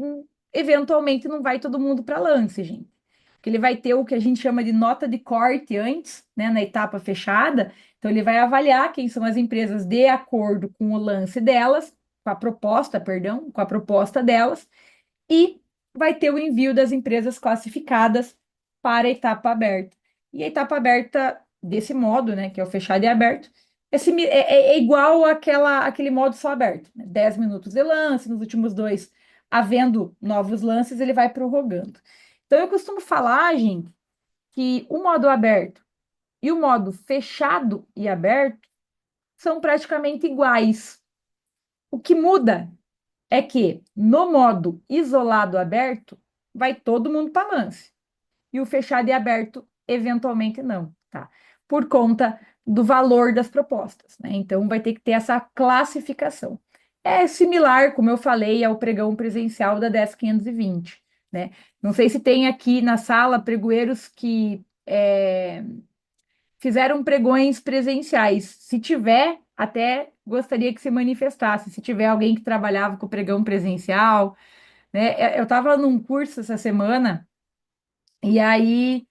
eventualmente não vai todo mundo para lance, gente. Porque ele vai ter o que a gente chama de nota de corte antes, né, na etapa fechada. Então ele vai avaliar quem são as empresas de acordo com o lance delas com a proposta, perdão, com a proposta delas, e vai ter o envio das empresas classificadas para a etapa aberta. E a etapa aberta, desse modo, né, que é o fechado e aberto, é igual aquele modo só aberto, né? 10 minutos de lance, nos últimos dois, havendo novos lances, ele vai prorrogando. Então, eu costumo falar, gente, que o modo aberto e o modo fechado e aberto são praticamente iguais. O que muda é que no modo isolado aberto, vai todo mundo para lance. E o fechado e aberto, eventualmente não, tá? Por conta do valor das propostas, né? Então vai ter que ter essa classificação. É similar, como eu falei, ao pregão presencial da 10.520, né? Não sei se tem aqui na sala pregoeiros que fizeram pregões presenciais. Se tiver, até gostaria que se manifestasse. Se tiver alguém que trabalhava com pregão presencial, né? Eu estava num curso essa semana e aí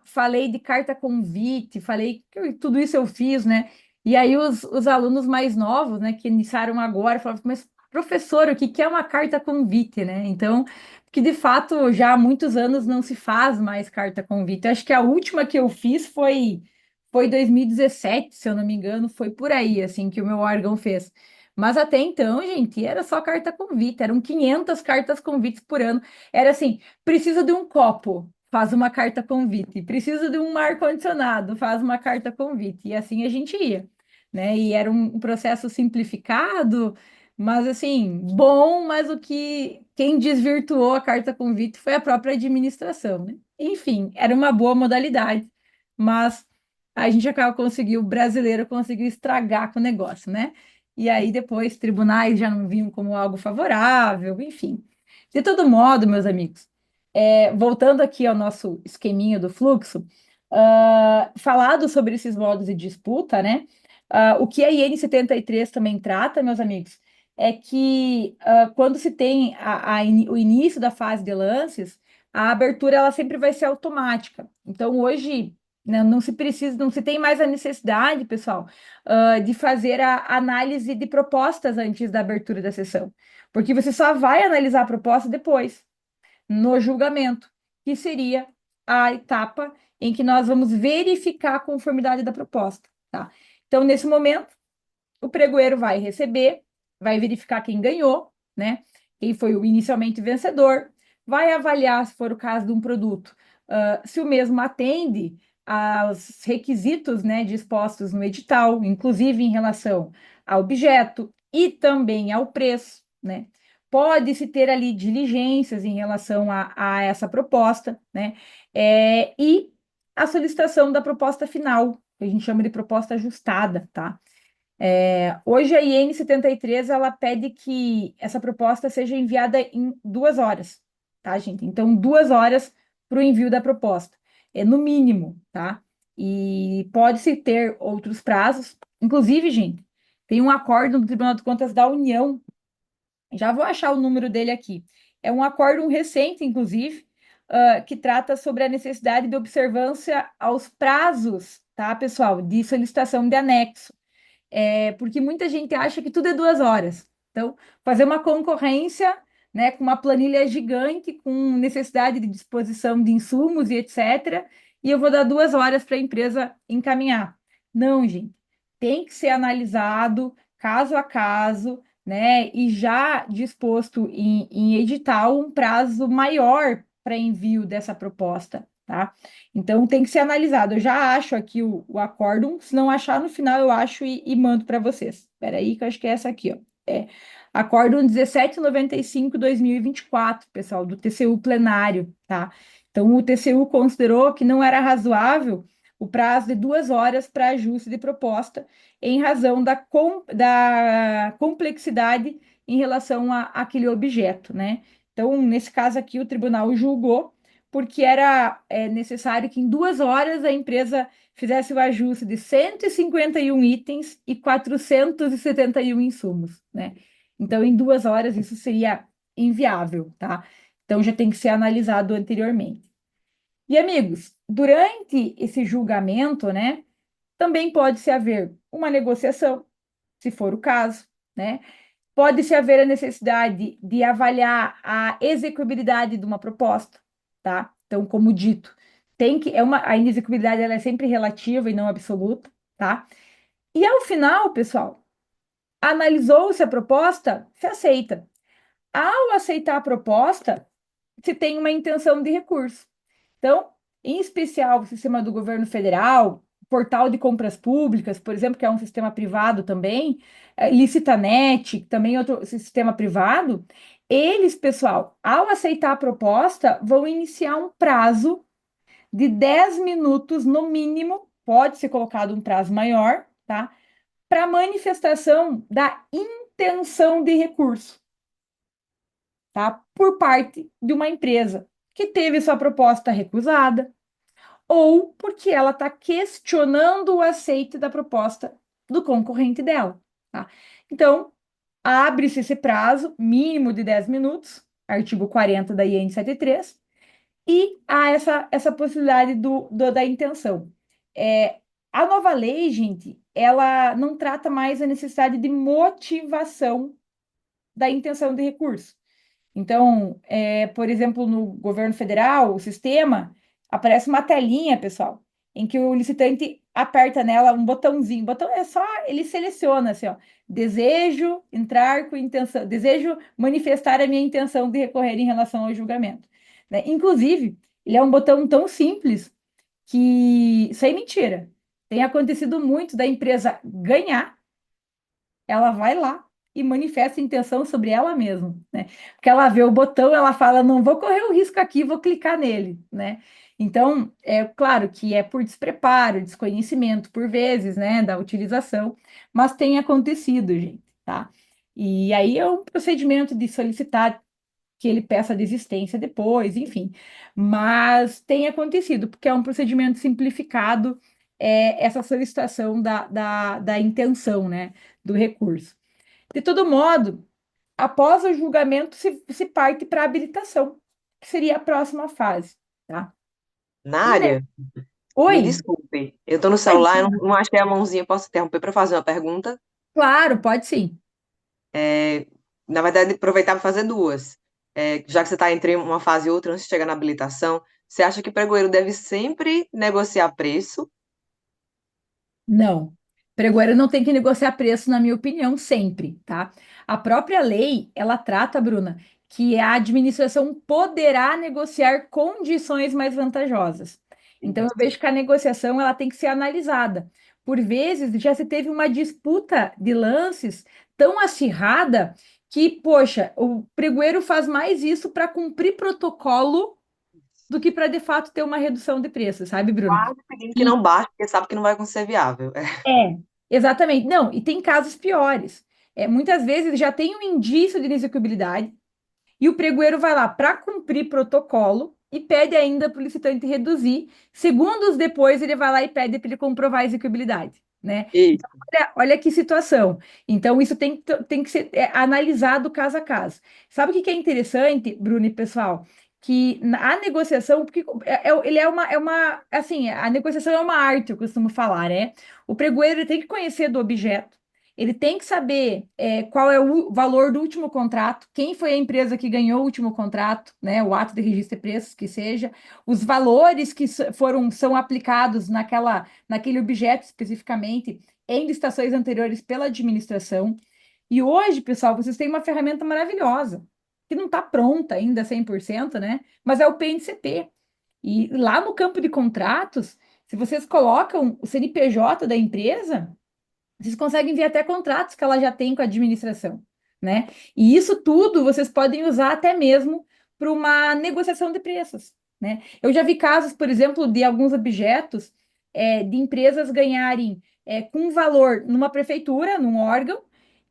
falei de carta convite, falei que tudo isso eu fiz, né? E aí os alunos mais novos, né, que iniciaram agora, falavam, mas professor, o que que é uma carta convite, né? Então, que de fato já há muitos anos não se faz mais carta convite. Eu acho que a última que eu fiz foi 2017, se eu não me engano, foi por aí, assim, que o meu órgão fez. Mas até então, gente, era só carta convite, eram 500 cartas convites por ano. Era assim, precisa de um copo, faz uma carta convite. Precisa de um ar-condicionado, faz uma carta convite. E assim a gente ia, né? E era um processo simplificado, mas assim, bom, mas o que quem desvirtuou a carta convite foi a própria administração, né? Enfim, era uma boa modalidade, mas a gente acaba conseguiu, o brasileiro conseguiu estragar com o negócio, né? E aí depois tribunais já não viam como algo favorável, enfim. De todo modo, meus amigos, voltando aqui ao nosso esqueminha do fluxo, falado sobre esses modos de disputa, né? O que a IN 73 também trata, meus amigos, é que quando se tem o início da fase de lances, a abertura ela sempre vai ser automática. Então, hoje, né, não se precisa, não se tem mais a necessidade, pessoal, de fazer a análise de propostas antes da abertura da sessão, porque você só vai analisar a proposta depois no julgamento, que seria a etapa em que nós vamos verificar a conformidade da proposta, tá? Então, nesse momento, o pregoeiro vai receber, vai verificar quem ganhou, né? Quem foi o inicialmente vencedor, vai avaliar, se for o caso de um produto, se o mesmo atende aos requisitos, né, dispostos no edital, inclusive em relação ao objeto e também ao preço, né? Pode-se ter ali diligências em relação a essa proposta, né? E a solicitação da proposta final, que a gente chama de proposta ajustada, tá? Hoje a IN 73 ela pede que essa proposta seja enviada em 2 horas, tá, gente? Então, 2 horas para o envio da proposta, no mínimo, tá? E pode-se ter outros prazos. Inclusive, gente, tem um acordo do Tribunal de Contas da União, já vou achar o número dele aqui. É um acórdão recente, inclusive, que trata sobre a necessidade de observância aos prazos, tá, pessoal, de solicitação de anexo, porque muita gente acha que tudo é 2 horas. Então, fazer uma concorrência, né, com uma planilha gigante, com necessidade de disposição de insumos e etc., e eu vou dar 2 horas para a empresa encaminhar. Não, gente, tem que ser analisado caso a caso, né, e já disposto em edital um prazo maior para envio dessa proposta, tá? Então tem que ser analisado. Eu já acho aqui o acórdão, se não achar no final, eu acho e mando para vocês. Espera aí, que eu acho que é essa aqui, ó. Acórdão 1795/2024, pessoal, do TCU plenário, tá? Então o TCU considerou que não era razoável o prazo de 2 horas para ajuste de proposta, em razão da complexidade em relação àquele objeto, né? Então, nesse caso aqui, o tribunal julgou porque era necessário que em 2 horas a empresa fizesse o ajuste de 151 itens e 471 insumos, né? Então, em 2 horas, isso seria inviável, tá? Então, já tem que ser analisado anteriormente. E, amigos, durante esse julgamento, né, também pode-se haver uma negociação, se for o caso, né? Pode-se haver a necessidade de avaliar a execuibilidade de uma proposta, tá? Então, como dito, a inexecuibilidade ela é sempre relativa e não absoluta, tá? E ao final, pessoal, analisou-se a proposta, se aceita. Ao aceitar a proposta, se tem uma intenção de recurso. Então, em especial o sistema do governo federal, portal de compras públicas, por exemplo, que é um sistema privado também, Licitanet, também outro sistema privado, eles, pessoal, ao aceitar a proposta, vão iniciar um prazo de 10 minutos no mínimo, pode ser colocado um prazo maior, tá? Para manifestação da intenção de recurso, tá? Por parte de uma empresa que teve sua proposta recusada, ou porque ela está questionando o aceite da proposta do concorrente dela, tá? Então, abre-se esse prazo mínimo de 10 minutos, artigo 40 da IN 73, e há essa possibilidade da intenção. A nova lei, gente, ela não trata mais a necessidade de motivação da intenção de recurso. Então, por exemplo, no governo federal, o sistema, aparece uma telinha, pessoal, em que o licitante aperta nela um botãozinho. O botão é só, ele seleciona assim, ó, desejo entrar com intenção, desejo manifestar a minha intenção de recorrer em relação ao julgamento, né? Inclusive, ele é um botão tão simples que, sem mentira, tem acontecido muito da empresa ganhar, ela vai lá e manifesta intenção sobre ela mesma, né? Porque ela vê o botão, ela fala, não vou correr o risco aqui, vou clicar nele, né? Então, é claro que é por despreparo, desconhecimento, por vezes, né, da utilização, mas tem acontecido, gente, tá? E aí é um procedimento de solicitar que ele peça desistência depois, enfim. Mas tem acontecido, porque é um procedimento simplificado, essa solicitação da intenção, né, do recurso. De todo modo, após o julgamento, se parte para a habilitação, que seria a próxima fase, tá? E, né? Nádia, me Oi, desculpe, eu tô no celular, eu imagina. não achei a mãozinha, posso interromper para fazer uma pergunta? Claro, pode sim. É, na verdade, aproveitar para fazer duas. Já que você está entre uma fase e outra, antes de chegar na habilitação, você acha que o pregoeiro deve sempre negociar preço? Não. Pregoeiro não tem que negociar preço, na minha opinião, sempre, tá? A própria lei, ela trata, Bruna, que a administração poderá negociar condições mais vantajosas. Então, eu Isso. vejo que a negociação, ela tem que ser analisada. Por vezes, já se teve uma disputa de lances tão acirrada que, poxa, o pregoeiro faz mais isso para cumprir protocolo do que para, de fato, ter uma redução de preço, sabe, Bruna? Quase pedindo que não baixe, porque sabe que não vai ser viável. Exatamente. Não, e tem casos piores. Muitas vezes já tem um indício de inexecuibilidade e o pregoeiro vai lá para cumprir protocolo e pede ainda para o licitante reduzir. Segundos depois, ele vai lá e pede para ele comprovar a execuibilidade, né? E Então, olha que situação. Então, isso tem que ser analisado caso a caso. Sabe o que que é interessante, Bruno e pessoal? Que a negociação, porque ele assim, a negociação é uma arte, eu costumo falar, né? O pregoeiro ele tem que conhecer do objeto, ele tem que saber qual é o valor do último contrato, quem foi a empresa que ganhou o último contrato, né, o ato de registro de preços que seja, os valores que são aplicados naquele objeto especificamente em licitações anteriores pela administração. E hoje, pessoal, vocês têm uma ferramenta maravilhosa, que não está pronta ainda 100%, né? Mas é o PNCP. E lá no campo de contratos, se vocês colocam o CNPJ da empresa, vocês conseguem ver até contratos que ela já tem com a administração, né? E isso tudo vocês podem usar até mesmo para uma negociação de preços, né? Eu já vi casos, por exemplo, de alguns objetos de empresas ganharem com valor numa prefeitura, num órgão,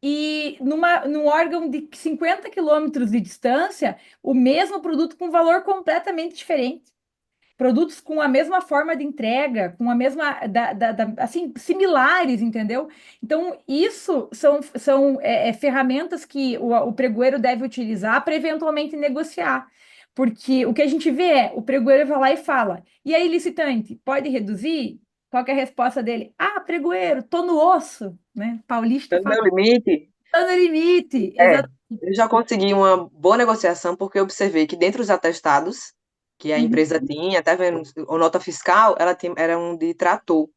e num órgão de 50 quilômetros de distância, o mesmo produto com valor completamente diferente, produtos com a mesma forma de entrega, com a mesma, assim, similares, entendeu? Então, isso são ferramentas que o pregoeiro deve utilizar para eventualmente negociar. Porque o que a gente vê o pregoeiro vai lá e fala, e aí, licitante, pode reduzir? Qual que é a resposta dele? Ah, pregoeiro, tô no osso, né? Paulista no fala, meu limite? Tá no limite. É, Exato. eu já consegui uma boa negociação porque eu observei que dentro dos atestados que a Uhum. empresa tinha, até vendo a nota fiscal, ela tinha, era um de trator.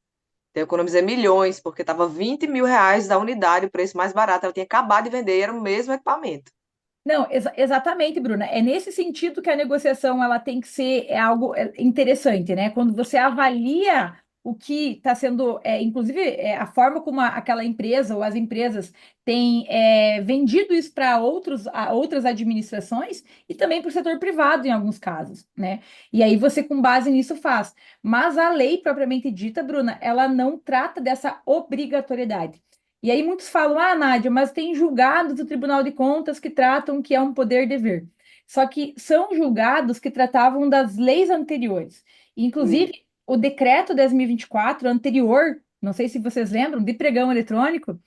Então, eu economizei milhões, porque estava R$ 20.000 da unidade, o preço mais barato. Ela tinha acabado de vender, era o mesmo equipamento. Não, exatamente, Bruna. É nesse sentido que a negociação ela tem que ser algo interessante, né? Quando você avalia o que está sendo, inclusive a forma como aquela empresa ou as empresas têm vendido isso para outras administrações e também para o setor privado em alguns casos, né? E aí você, com base nisso, faz. Mas a lei propriamente dita, Bruna, ela não trata dessa obrigatoriedade. E aí muitos falam, ah, Nádia, mas tem julgados do Tribunal de Contas que tratam que é um poder-dever. Só que são julgados que tratavam das leis anteriores. Hum. Inclusive, o decreto 10.024 anterior, não sei se vocês lembram, de pregão eletrônico,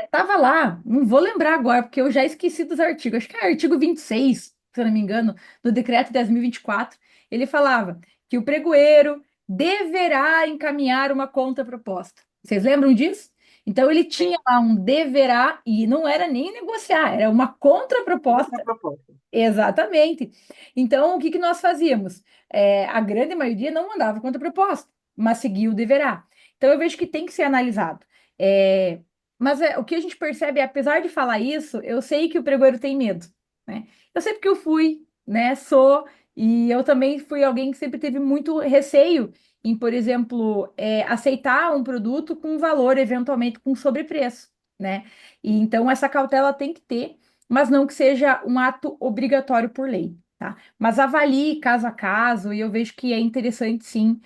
estava lá, não vou lembrar agora, porque eu já esqueci dos artigos, acho que é artigo 26, se eu não me engano, do decreto 10.024, ele falava que o pregoeiro deverá encaminhar uma contraproposta. Vocês lembram disso? Então ele tinha lá um deverá e não era nem negociar, era uma Essa é a contraproposta. proposta. Exatamente. Então o que que nós fazíamos? A grande maioria não mandava contraproposta, mas seguia o deverá. Então eu vejo que tem que ser analisado. É, mas o que a gente percebe, apesar de falar isso, eu sei que o pregoeiro tem medo, né? Eu sei porque eu fui, né? Sou, e eu também fui alguém que sempre teve muito receio em, por exemplo, aceitar um produto com valor, eventualmente com sobrepreço, né? E então essa cautela tem que ter, mas não que seja um ato obrigatório por lei, tá? Mas avalie caso a caso, e eu vejo que é interessante sim,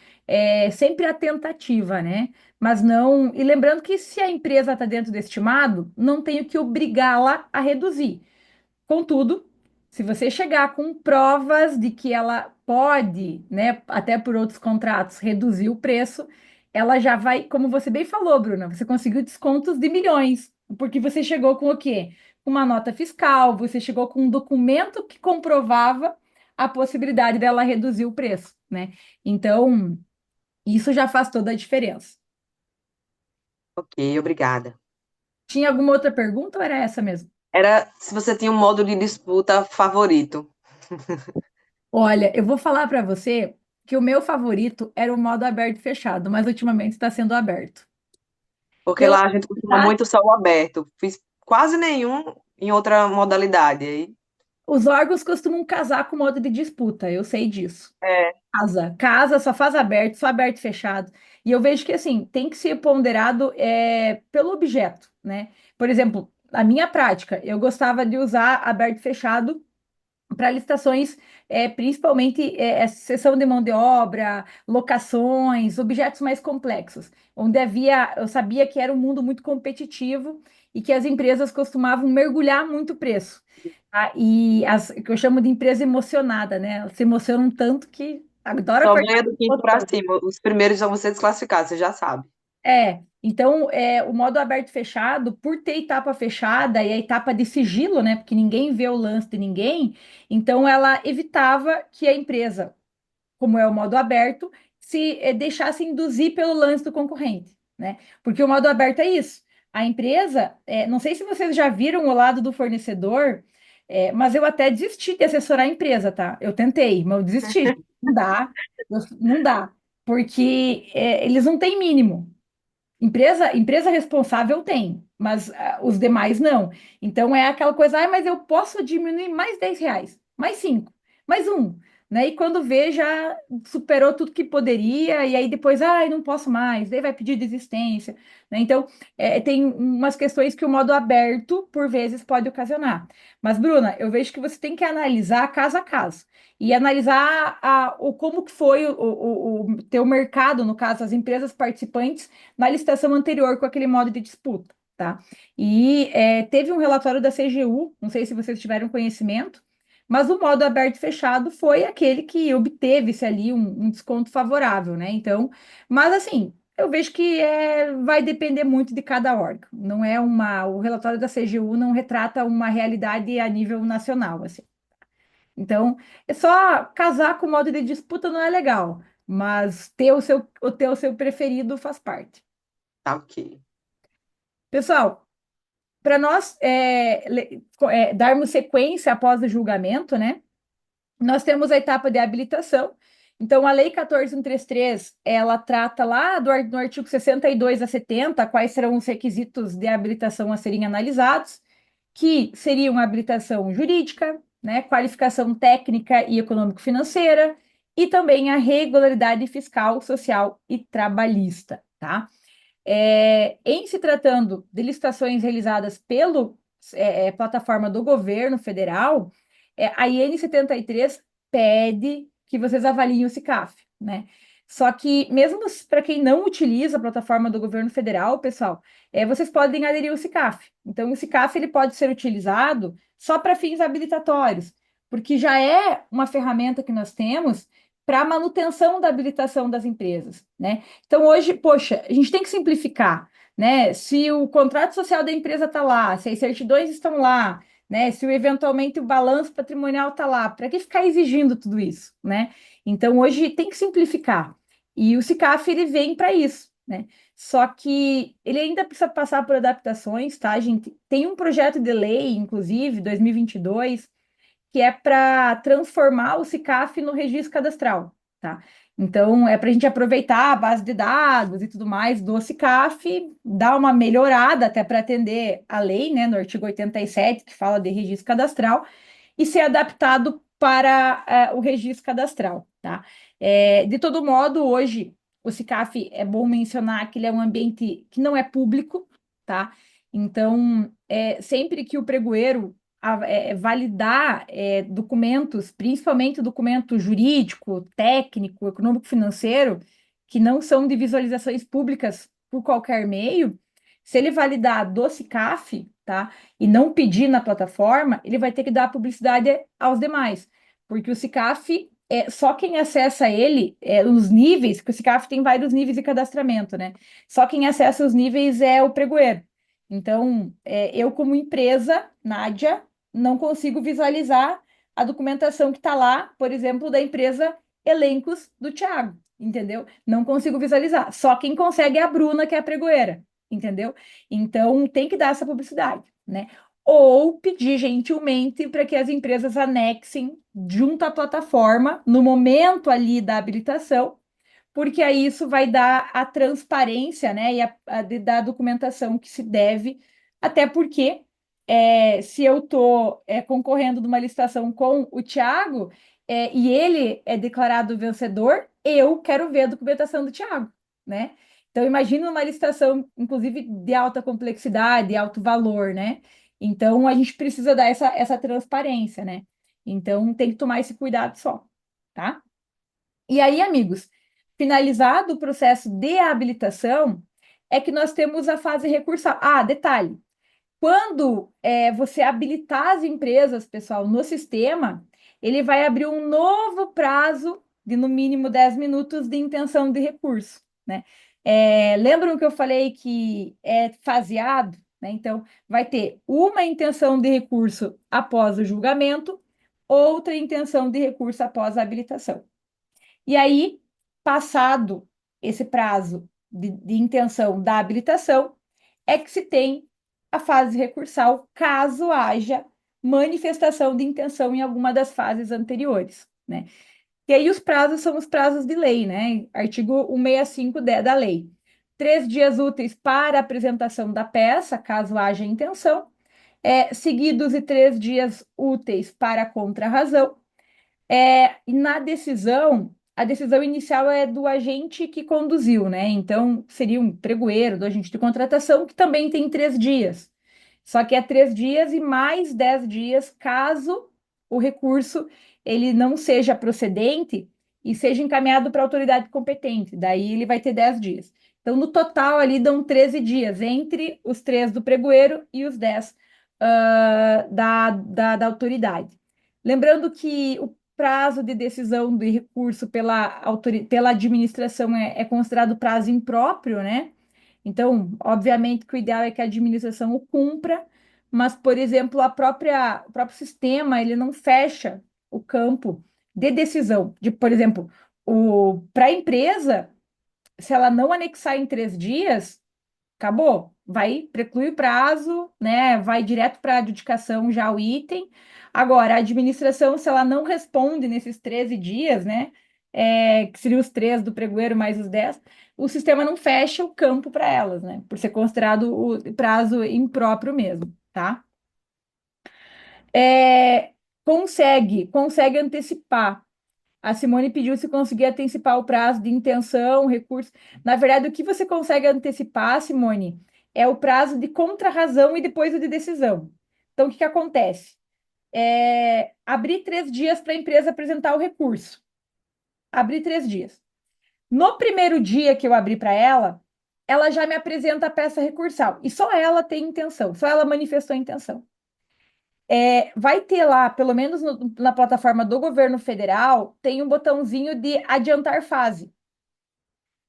sempre a tentativa, né? Mas não. E lembrando que se a empresa está dentro do estimado, não tenho que obrigá-la a reduzir. Contudo, se você chegar com provas de que ela pode, né, até por outros contratos, reduzir o preço, ela já vai, como você bem falou, Bruna, você conseguiu descontos de milhões, porque você chegou com o quê? Com uma nota fiscal, você chegou com um documento que comprovava a possibilidade dela reduzir o preço, né? Então, isso já faz toda a diferença. Ok, obrigada. Tinha alguma outra pergunta ou era essa mesmo? Era se você tinha um modo de disputa favorito. Olha, eu vou falar para você que o meu favorito era o modo aberto e fechado, mas ultimamente está sendo aberto. Porque Pela lá a gente costuma verdade, muito só o aberto. Fiz quase nenhum em outra modalidade. Aí, os órgãos costumam casar com o modo de disputa, eu sei disso. é, Casa, só faz aberto, só aberto e fechado. E eu vejo que, assim, tem que ser ponderado pelo objeto, né? Por exemplo, a minha prática, eu gostava de usar aberto e fechado para licitações, principalmente cessão de mão de obra, locações, objetos mais complexos, onde eu sabia que era um mundo muito competitivo e que as empresas costumavam mergulhar muito o preço. Tá? E que eu chamo de empresa emocionada, né? Elas se emocionam tanto que adora só apertar ganha do o quinto para botão. cima. Os primeiros já vão ser desclassificados, você já sabe. Então, o modo aberto e fechado, por ter etapa fechada e a etapa de sigilo, né, porque ninguém vê o lance de ninguém, então ela evitava que a empresa, como é o modo aberto, se deixasse induzir pelo lance do concorrente, né? Porque o modo aberto é isso. A empresa, não sei se vocês já viram o lado do fornecedor, mas eu até desisti de assessorar a empresa, tá? Eu tentei, mas eu desisti. Não dá, não dá, porque eles não têm mínimo. Empresa responsável tem, mas os demais não. Então é aquela coisa, mas eu posso diminuir mais R$ 10, mais 5, mais um, né? E quando vê, já superou tudo que poderia, e aí depois, não posso mais, daí vai pedir desistência, né? Então, tem umas questões que o modo aberto, por vezes, pode ocasionar. Mas, Bruna, eu vejo que você tem que analisar caso a caso. E analisar como que foi o teu mercado, no caso, as empresas participantes na licitação anterior com aquele modo de disputa, tá? E teve um relatório da CGU, não sei se vocês tiveram conhecimento, mas o modo aberto e fechado foi aquele que obteve-se ali um desconto favorável, né? Então, mas assim, eu vejo que vai depender muito de cada órgão. Não é o relatório da CGU não retrata uma realidade a nível nacional, assim. Então, é só casar com o modo de disputa não é legal, mas ter o seu preferido faz parte. Tá ok. Pessoal, para nós darmos sequência após o julgamento, né? Nós temos a etapa de habilitação. Então, a Lei 14.133, ela trata lá no artigo 62 a 70, quais serão os requisitos de habilitação a serem analisados, que seriam a habilitação jurídica, né, qualificação técnica e econômico-financeira, e também a regularidade fiscal, social e trabalhista, tá? Em se tratando de licitações realizadas pelo plataforma do governo federal, a IN 73 pede que vocês avaliem o SICAF, né? Só que, mesmo para quem não utiliza a plataforma do governo federal, pessoal, vocês podem aderir ao SICAF. Então, o SICAF ele pode ser utilizado só para fins habilitatórios, porque já é uma ferramenta que nós temos para manutenção da habilitação das empresas, né? Então, hoje, poxa, a gente tem que simplificar, né? Se o contrato social da empresa está lá, se as certidões estão lá, né? Se eventualmente o balanço patrimonial está lá, para que ficar exigindo tudo isso, né? Então, hoje tem que simplificar. E o SICAF, ele vem para isso, né? Só que ele ainda precisa passar por adaptações, tá, gente? Tem um projeto de lei, inclusive, 2022, que é para transformar o SICAF no registro cadastral, tá? Então, é para a gente aproveitar a base de dados e tudo mais do SICAF, dar uma melhorada até para atender a lei, né, no artigo 87, que fala de registro cadastral, e ser adaptado para o registro cadastral, tá? De todo modo, hoje, o SICAF, é bom mencionar que ele é um ambiente que não é público, tá? Então, sempre que o pregoeiro validar documentos, principalmente documento jurídico, técnico, econômico-financeiro, que não são de visualizações públicas por qualquer meio, se ele validar do SICAF, tá, e não pedir na plataforma, ele vai ter que dar publicidade aos demais, porque o SICAF só quem acessa ele, os níveis, porque o SICAF tem vários níveis de cadastramento, né? Só quem acessa os níveis é o pregoeiro. Então, eu, como empresa, Nádia, não consigo visualizar a documentação que está lá, por exemplo, da empresa Elencos do Thiago, entendeu? Não consigo visualizar. Só quem consegue é a Bruna, que é a pregoeira, entendeu? Então, tem que dar essa publicidade, né? Ou pedir gentilmente para que as empresas anexem junto à plataforma, no momento ali da habilitação, porque aí isso vai dar a transparência, né, e da documentação que se deve, até porque se eu estou concorrendo numa licitação com o Thiago e ele é declarado vencedor, eu quero ver a documentação do Thiago, né? Então, imagina uma licitação, inclusive, de alta complexidade, alto valor, né? Então, a gente precisa dar essa transparência, né? Então, tem que tomar esse cuidado só, tá? E aí, amigos, finalizado o processo de habilitação, é que nós temos a fase recursal. Ah, detalhe, quando você habilitar as empresas, pessoal, no sistema, ele vai abrir um novo prazo de no mínimo 10 minutos de intenção de recurso, né? Lembram que eu falei que é faseado, né? Então, vai ter uma intenção de recurso após o julgamento, outra intenção de recurso após a habilitação. E aí, passado esse prazo de intenção da habilitação, é que se tem a fase recursal, caso haja manifestação de intenção em alguma das fases anteriores, né? E aí os prazos são os prazos de lei, né? Artigo 165 da lei. 3 dias úteis para apresentação da peça, caso haja intenção, seguidos de 3 dias úteis para a contrarrazão, e na decisão, a decisão inicial é do agente que conduziu, né? Então, seria um pregoeiro do agente de contratação, que também tem 3 dias. Só que é 3 dias e mais 10 dias, caso o recurso ele não seja procedente e seja encaminhado para a autoridade competente. Daí ele vai ter 10 dias. Então, no total, ali dão 13 dias, entre os 3 do pregoeiro e os 10 da autoridade. Lembrando que o prazo de decisão do recurso pela administração é considerado prazo impróprio, né? Então, obviamente que o ideal é que a administração o cumpra, mas, por exemplo, o próprio sistema, ele não fecha o campo de decisão. Por exemplo, para a empresa, se ela não anexar em 3 dias, acabou. Vai, preclui o prazo, né? Vai direto para a adjudicação já o item. Agora, a administração, se ela não responde nesses 13 dias, né? Que seriam os 3 do pregoeiro mais os 10, o sistema não fecha o campo para elas, né? Por ser considerado o prazo impróprio mesmo, tá? É, consegue antecipar. A Simone pediu se conseguir antecipar o prazo de intenção, recurso. Na verdade, o que você consegue antecipar, Simone, é o prazo de contrarrazão e depois o de decisão. Então, o que que acontece? Abrir 3 dias para a empresa apresentar o recurso. Abrir 3 dias. No primeiro dia que eu abri para ela já me apresenta a peça recursal. E só ela tem intenção, só ela manifestou intenção. Vai ter lá, pelo menos na plataforma do governo federal, tem um botãozinho de adiantar fase,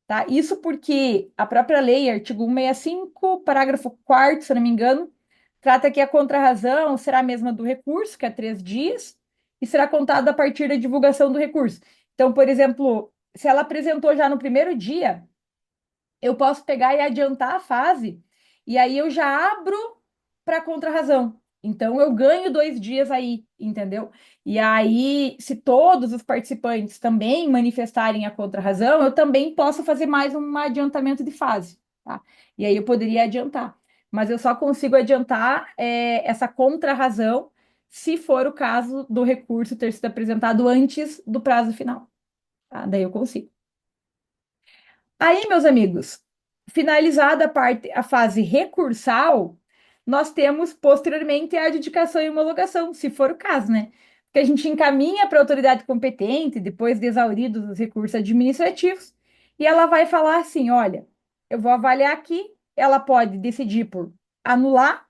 tá? Isso porque a própria lei, artigo 165, parágrafo 4º, se eu não me engano, trata que a contrarrazão será a mesma do recurso, que é 3 dias, e será contada a partir da divulgação do recurso. Então, por exemplo, se ela apresentou já no primeiro dia, eu posso pegar e adiantar a fase, e aí eu já abro para contrarrazão. Então, eu ganho 2 dias aí, entendeu? E aí, se todos os participantes também manifestarem a contrarrazão, eu também posso fazer mais um adiantamento de fase, tá? E aí eu poderia adiantar. Mas eu só consigo adiantar essa contrarrazão se for o caso do recurso ter sido apresentado antes do prazo final, tá? Daí eu consigo. Aí, meus amigos, finalizada a fase recursal, nós temos posteriormente a adjudicação e homologação, se for o caso, né? Que a gente encaminha para a autoridade competente, depois de exauridos os recursos administrativos, e ela vai falar assim: olha, eu vou avaliar aqui, ela pode decidir por anular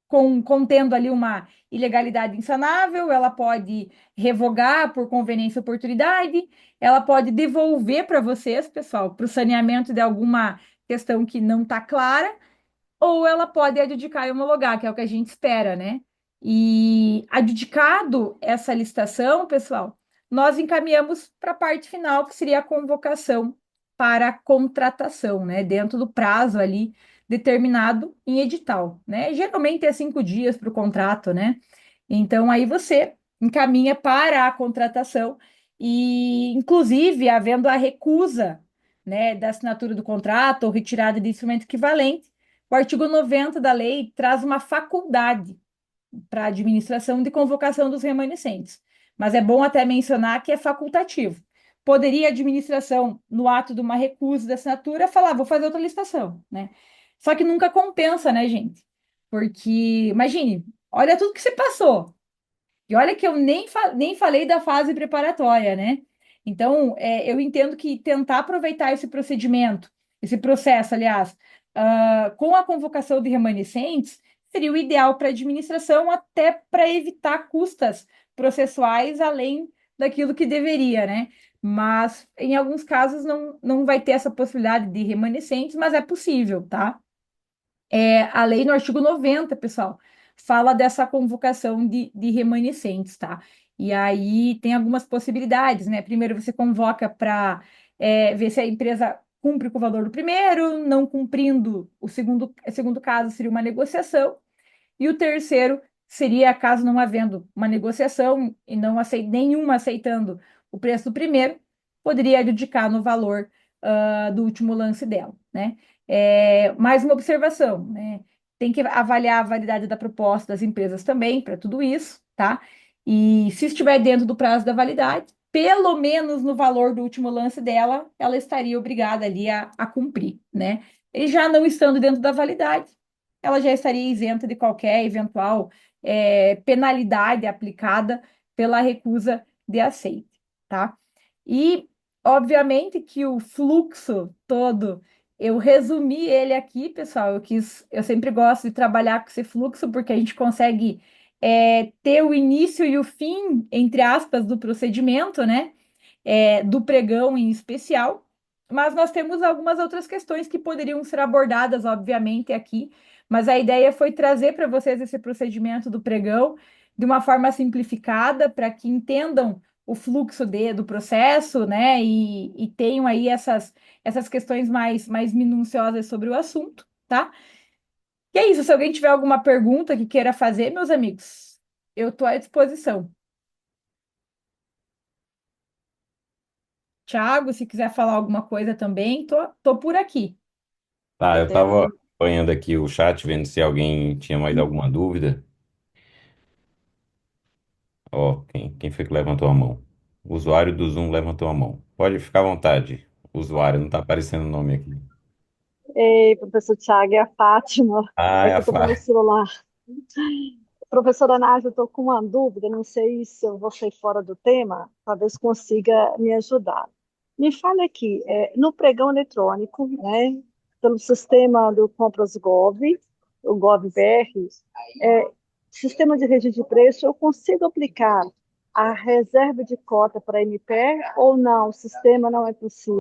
contendo ali uma ilegalidade insanável, ela pode revogar por conveniência e oportunidade, ela pode devolver para vocês, pessoal, para o saneamento de alguma questão que não está clara, ou ela pode adjudicar e homologar, que é o que a gente espera, né? E adjudicado essa licitação, pessoal, nós encaminhamos para a parte final, que seria a convocação para a contratação, né? Dentro do prazo ali determinado em edital, né? Geralmente é 5 dias para o contrato, né? Então aí você encaminha para a contratação e, inclusive, havendo a recusa, né, da assinatura do contrato ou retirada de instrumento equivalente, o artigo 90 da lei traz uma faculdade para a administração de convocação dos remanescentes. Mas é bom até mencionar que é facultativo. Poderia a administração, no ato de uma recusa da assinatura, falar, vou fazer outra licitação, né? Só que nunca compensa, né, gente? Porque, imagine, olha tudo que você passou. E olha que eu nem falei da fase preparatória, né? Então, eu entendo que tentar aproveitar esse processo, aliás, com a convocação de remanescentes, seria o ideal para a administração, até para evitar custas processuais além daquilo que deveria, né? Mas, em alguns casos, não vai ter essa possibilidade de remanescentes, mas é possível, tá? A lei no artigo 90, pessoal, fala dessa convocação de remanescentes, tá? E aí tem algumas possibilidades, né? Primeiro você convoca para ver se a empresa cumpre com o valor do primeiro, não cumprindo, o segundo caso seria uma negociação, e o terceiro seria, caso não havendo uma negociação e não nenhuma aceitando o preço do primeiro, poderia adjudicar no valor do último lance dela, né? Mais uma observação, né? Tem que avaliar a validade da proposta das empresas também para tudo isso, tá? E se estiver dentro do prazo da validade, pelo menos no valor do último lance dela, ela estaria obrigada ali a cumprir, né? E já não estando dentro da validade, ela já estaria isenta de qualquer eventual penalidade aplicada pela recusa de aceite, tá? E, obviamente, que o fluxo todo, eu resumi ele aqui, pessoal. Eu sempre gosto de trabalhar com esse fluxo, porque a gente consegue ter o início e o fim, entre aspas, do procedimento, né? Do pregão em especial. Mas nós temos algumas outras questões que poderiam ser abordadas, obviamente, aqui. Mas a ideia foi trazer para vocês esse procedimento do pregão de uma forma simplificada, para que entendam o fluxo do processo, né? E tenham aí essas questões mais minuciosas sobre o assunto, tá? E é isso, se alguém tiver alguma pergunta que queira fazer, meus amigos, eu estou à disposição. Tiago, se quiser falar alguma coisa também, tô por aqui. Tá, Eu eu tenho estava aqui. acompanhando aqui o chat, vendo se alguém tinha mais alguma dúvida. Ó, quem foi que levantou a mão? O usuário do Zoom levantou a mão. Pode ficar à vontade. Usuário, não está aparecendo o nome aqui. Ei, professor Tiago, é a Fátima. Ah, É é que a eu tô vendo o Fá. celular. Professora Nádia, eu estou com uma dúvida, não sei se eu vou sair fora do tema, talvez consiga me ajudar. Me fale aqui, no pregão eletrônico, né, pelo sistema do Compras Gov, o GovBR, sistema de rede de preço, eu consigo aplicar a reserva de cota para MPE ou não? O sistema não é possível.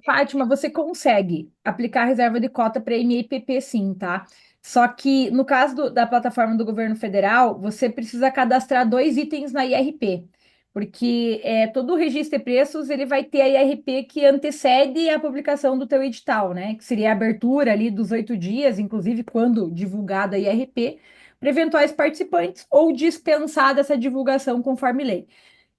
Fátima, você consegue aplicar reserva de cota para MEPP sim, tá? Só que no caso da plataforma do governo federal, você precisa cadastrar dois itens na IRP, porque todo o registro de preços ele vai ter a IRP que antecede a publicação do teu edital, né? Que seria a abertura ali dos 8 dias, inclusive quando divulgada a IRP, para eventuais participantes ou dispensada essa divulgação conforme lei.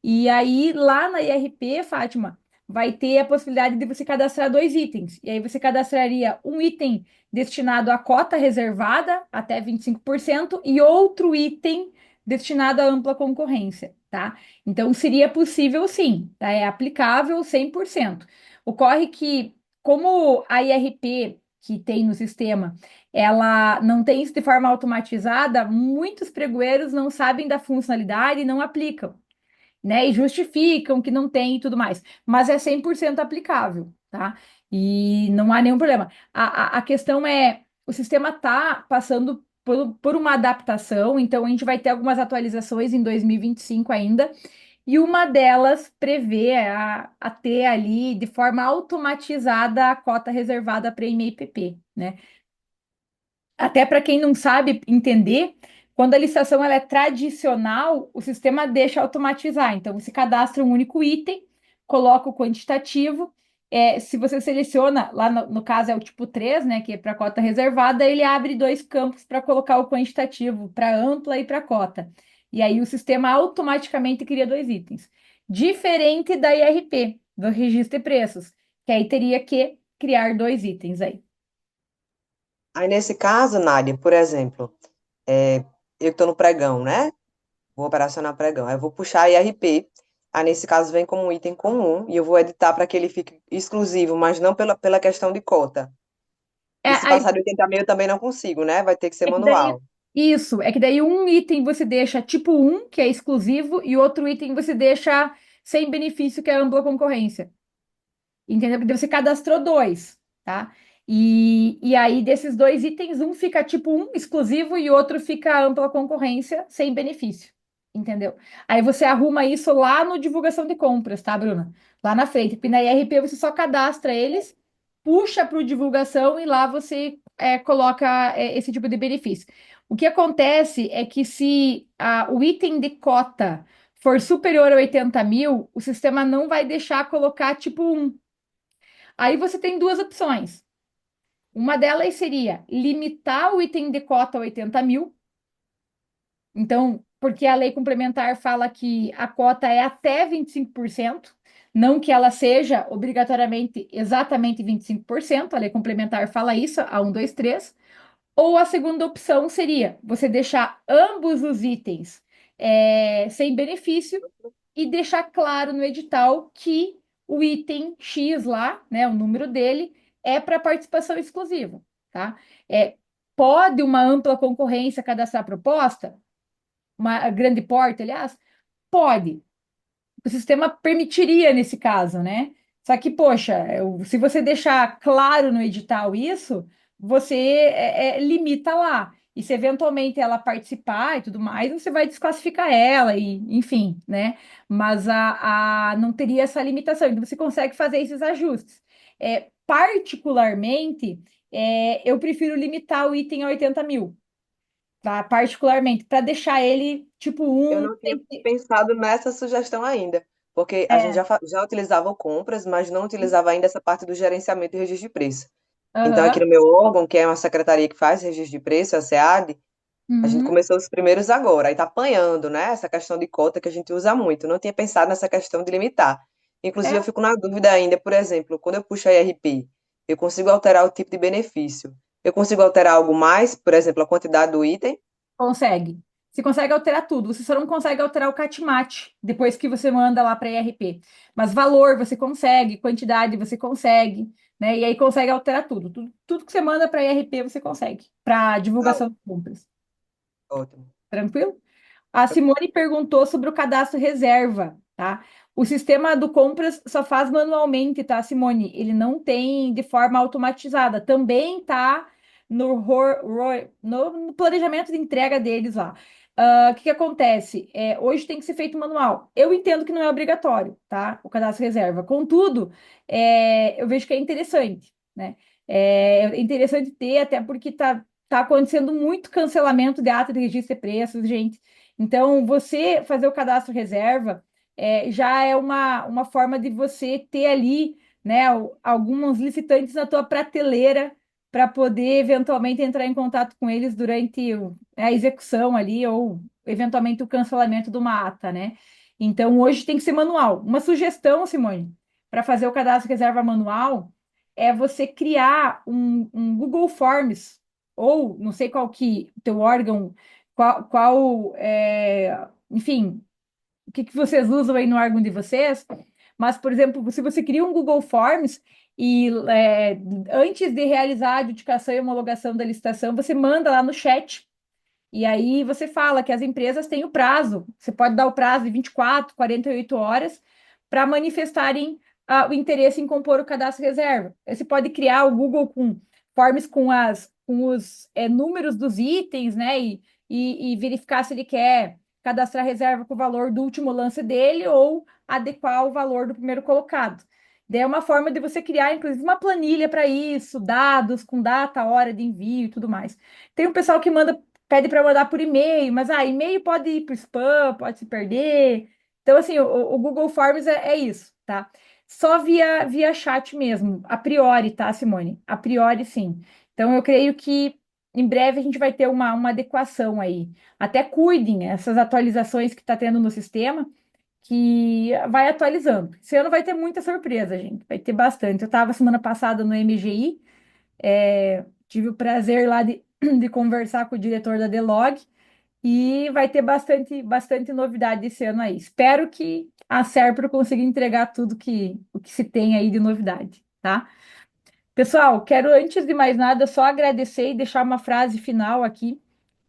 E aí, lá na IRP, Fátima, vai ter a possibilidade de você cadastrar dois itens. E aí você cadastraria um item destinado à cota reservada, até 25%, e outro item destinado à ampla concorrência, tá? Então, seria possível sim, tá? É aplicável 100%. Ocorre que, como a IRP que tem no sistema, ela não tem isso de forma automatizada, muitos pregoeiros não sabem da funcionalidade e não aplicam, né? E justificam que não tem e tudo mais. Mas é 100% aplicável, tá? E não há nenhum problema. A questão é, o sistema está passando por uma adaptação, então a gente vai ter algumas atualizações em 2025 ainda, e uma delas prevê a ter ali, de forma automatizada, a cota reservada para MEIPP, né? Até para quem não sabe entender, quando a licitação ela é tradicional, o sistema deixa automatizar. Então, você cadastra um único item, coloca o quantitativo. Se você seleciona, lá no caso é o tipo 3, né, que é para cota reservada, ele abre dois campos para colocar o quantitativo, para ampla e para cota. E aí o sistema automaticamente cria dois itens. Diferente da IRP, do registro de preços, que aí teria que criar dois itens aí. Aí, nesse caso, Nádia, por exemplo, eu estou no pregão, né? Vou operacionar pregão. Aí eu vou puxar a IRP. Aí, nesse caso, vem como um item comum e eu vou editar para que ele fique exclusivo, mas não pela questão de cota. E se Aí passar de 80 mil, eu também não consigo, né? Vai ter que ser É que daí, manual. é que daí um item você deixa tipo um, que é exclusivo, e outro item você deixa sem benefício, que é ampla concorrência. Entendeu? Porque você cadastrou dois, tá? E aí, desses dois itens, um fica tipo um exclusivo e outro fica ampla concorrência sem benefício. Entendeu? Aí você arruma isso lá no divulgação de compras, tá, Bruna? Lá na frente. Porque na IRP você só cadastra eles, puxa para o divulgação e lá você coloca esse tipo de benefício. O que acontece é que se o item de cota for superior a 80 mil, o sistema não vai deixar colocar tipo um. Aí você tem duas opções. Uma delas seria limitar o item de cota a 80 mil. Então, porque a lei complementar fala que a cota é até 25%, não que ela seja obrigatoriamente exatamente 25%. A lei complementar fala isso, a 123. Ou a segunda opção seria você deixar ambos os itens sem benefício e deixar claro no edital que o item X lá, né, o número dele, é para participação exclusiva, tá? Pode uma ampla concorrência cadastrar proposta, uma grande porte, aliás? Pode, o sistema permitiria nesse caso, né? Só que, poxa, se você deixar claro no edital isso, você limita lá. E se eventualmente ela participar e tudo mais, você vai desclassificar ela, e enfim, né? Mas não teria essa limitação. Então, você consegue fazer esses ajustes. Particularmente, eu prefiro limitar o item a 80 mil. tá? Particularmente, para deixar ele tipo Eu um. não tinha pensado nessa sugestão ainda, porque a gente É, já utilizava o compras, mas não utilizava ainda essa parte do gerenciamento e registro de preço. Então, aqui aham, no meu órgão, que é uma secretaria que faz registro de preço, a SEAD, a gente uhum, começou os primeiros agora, aí tá apanhando, né? Essa questão de cota que a gente usa muito. Não tinha pensado nessa questão de limitar. Inclusive, eu é, fico na dúvida ainda, por exemplo, quando eu puxo a IRP, eu consigo alterar o tipo de benefício. Eu consigo alterar algo mais, por exemplo, a quantidade do item? consegue. Você consegue alterar tudo. Você só não consegue alterar o catmate depois que você manda lá para ERP. Mas valor você consegue, quantidade você consegue, né? E aí consegue alterar tudo. Tudo que você manda para ERP você consegue, para Ah, divulgação de compras. ótimo. Tranquilo? A Simone perguntou sobre o cadastro reserva, tá? O sistema do compras só faz manualmente, tá, Simone? Ele não tem de forma automatizada. Também tá no planejamento de entrega deles lá. O que que acontece? Hoje tem que ser feito manual. Eu entendo que não é obrigatório, tá? O cadastro reserva. Contudo, eu vejo que é interessante, né? É interessante ter, até porque tá acontecendo muito cancelamento de ata de registro de preços, gente. Então, você fazer o cadastro reserva já é uma forma de você ter ali, né, alguns licitantes na tua prateleira para poder eventualmente entrar em contato com eles durante a execução ali ou eventualmente o cancelamento de uma ata, né? Então, hoje tem que ser manual. Uma sugestão, Simone, para fazer o cadastro reserva manual é você criar um Google Forms ou não sei qual que o teu órgão enfim, o que que vocês usam aí no órgão de vocês, mas, por exemplo, se você cria um Google Forms e antes de realizar a adjudicação e homologação da licitação, você manda lá no chat e aí você fala que as empresas têm o prazo. Você pode dar o prazo de 24, 48 horas para manifestarem o interesse em compor o cadastro reserva. Aí você pode criar o Google com forms com os números dos itens, né? E verificar se ele quer cadastrar reserva com o valor do último lance dele ou adequar o valor do primeiro colocado. Daí é uma forma de você criar, inclusive, uma planilha para isso, dados com data, hora de envio e tudo mais. Tem um pessoal que pede para mandar por e-mail, mas e-mail pode ir para spam, pode se perder. Então, assim, o Google Forms é isso, tá? Só via chat mesmo, a priori, tá, Simone? A priori, sim. Então, eu creio que em breve a gente vai ter uma adequação aí. Até cuidem essas atualizações que está tendo no sistema, que vai atualizando. Esse ano vai ter muita surpresa, gente. Vai ter bastante. Eu estava semana passada no MGI, tive o prazer lá de conversar com o diretor da Delog e vai ter bastante novidade esse ano aí. Espero que a Serpro consiga entregar tudo o que se tem aí de novidade, tá? Pessoal, quero antes de mais nada só agradecer e deixar uma frase final aqui,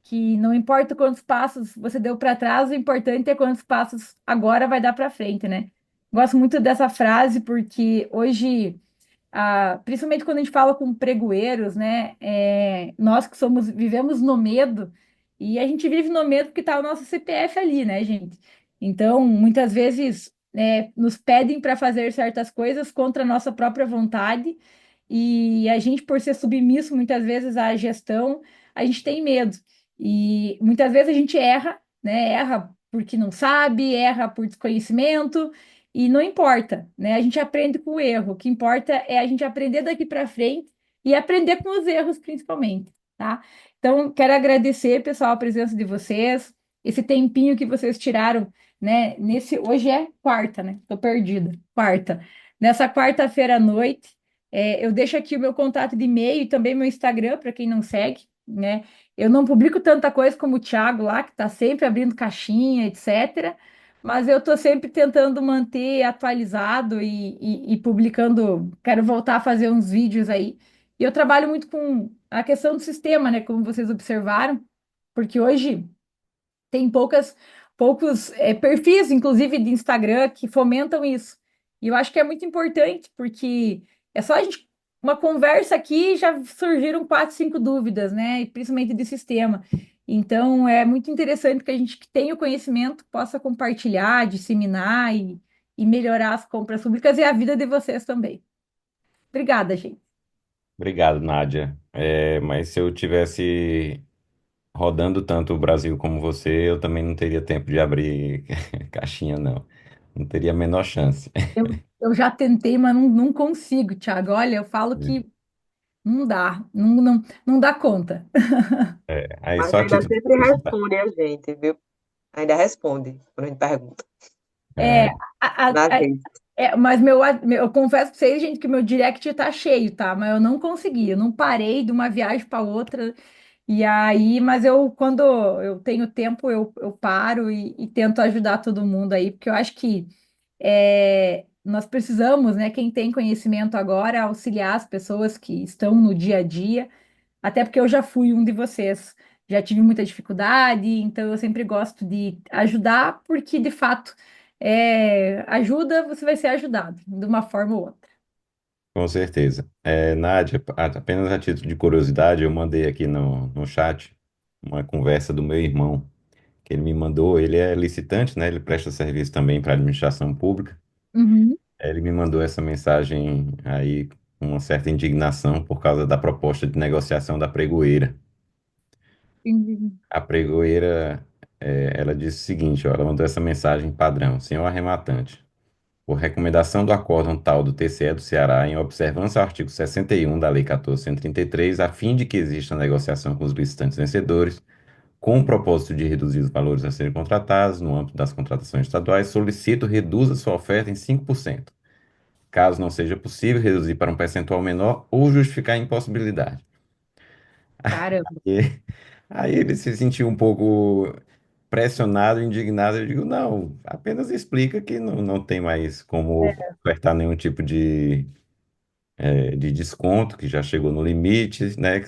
que não importa quantos passos você deu para trás, o importante é quantos passos agora vai dar para frente, né? Gosto muito dessa frase porque hoje principalmente quando a gente fala com pregoeiros, né? Nós que vivemos no medo, e a gente vive no medo porque está o nosso CPF ali, né, gente? Então, muitas vezes, nos pedem para fazer certas coisas contra a nossa própria vontade, e a gente, por ser submisso muitas vezes à gestão, a gente tem medo. E muitas vezes a gente erra, né? Erra porque não sabe, erra por desconhecimento. E não importa, né? A gente aprende com o erro. O que importa é a gente aprender daqui para frente e aprender com os erros, principalmente, tá? Então, quero agradecer, pessoal, a presença de vocês, esse tempinho que vocês tiraram, né? Hoje é quarta, né? Tô perdida. Quarta. Nessa quarta-feira à noite, eu deixo aqui o meu contato de e-mail e também meu Instagram, para quem não segue, né? Eu não publico tanta coisa como o Thiago lá, que está sempre abrindo caixinha, etc. Mas eu estou sempre tentando manter atualizado e publicando. Quero voltar a fazer uns vídeos aí. E eu trabalho muito com a questão do sistema, né? Como vocês observaram, porque hoje tem poucos perfis, inclusive de Instagram, que fomentam isso. E eu acho que é muito importante, porque é só a gente. Uma conversa aqui já surgiram quatro, cinco dúvidas, né? E principalmente de sistema. Então, é muito interessante que a gente que tem o conhecimento possa compartilhar, disseminar e melhorar as compras públicas e a vida de vocês também. Obrigada, gente. Obrigado, Nádia. Mas se eu tivesse rodando tanto o Brasil como você, eu também não teria tempo de abrir caixinha, não. Não teria a menor chance. Eu já tentei, mas não consigo, Thiago. Olha, eu falo que não dá, não dá conta. Aí Mas só a ainda título de sempre curiosidade. responde a gente, viu? Ainda responde quando a gente pergunta É, É, a- a- nas a- redes. mas eu confesso pra vocês, gente, que meu direct tá cheio, tá? Mas eu não consegui, eu não parei de uma viagem para outra. E aí, mas quando eu tenho tempo, eu paro e tento ajudar todo mundo aí, porque eu acho que nós precisamos, né? Quem tem conhecimento agora, auxiliar as pessoas que estão no dia a dia. Até porque eu já fui um de vocês, já tive muita dificuldade, então eu sempre gosto de ajudar, porque de fato ajuda, você vai ser ajudado, de uma forma ou outra. com certeza. Nádia, apenas a título de curiosidade, eu mandei aqui no chat uma conversa do meu irmão, que ele me mandou. Ele é licitante, né? Ele presta serviço também para a administração pública. Uhum. Ele me mandou essa mensagem aí com uma certa indignação por causa da proposta de negociação da pregoeira. Entendi. A pregoeira, ela disse o seguinte, ó, ela mandou essa mensagem padrão: senhor arrematante, por recomendação do acórdão tal do TCE do Ceará, em observância ao artigo 61 da Lei 14.133, a fim de que exista negociação com os licitantes vencedores, com o propósito de reduzir os valores a serem contratados no âmbito das contratações estaduais, solicito reduza sua oferta em 5%. Caso não seja possível, reduzir para um percentual menor ou justificar a impossibilidade. Caramba. E aí ele se sentiu um pouco pressionado, indignado. Eu digo, não, apenas explica que não tem mais como ofertar nenhum tipo de desconto, que já chegou no limite, né?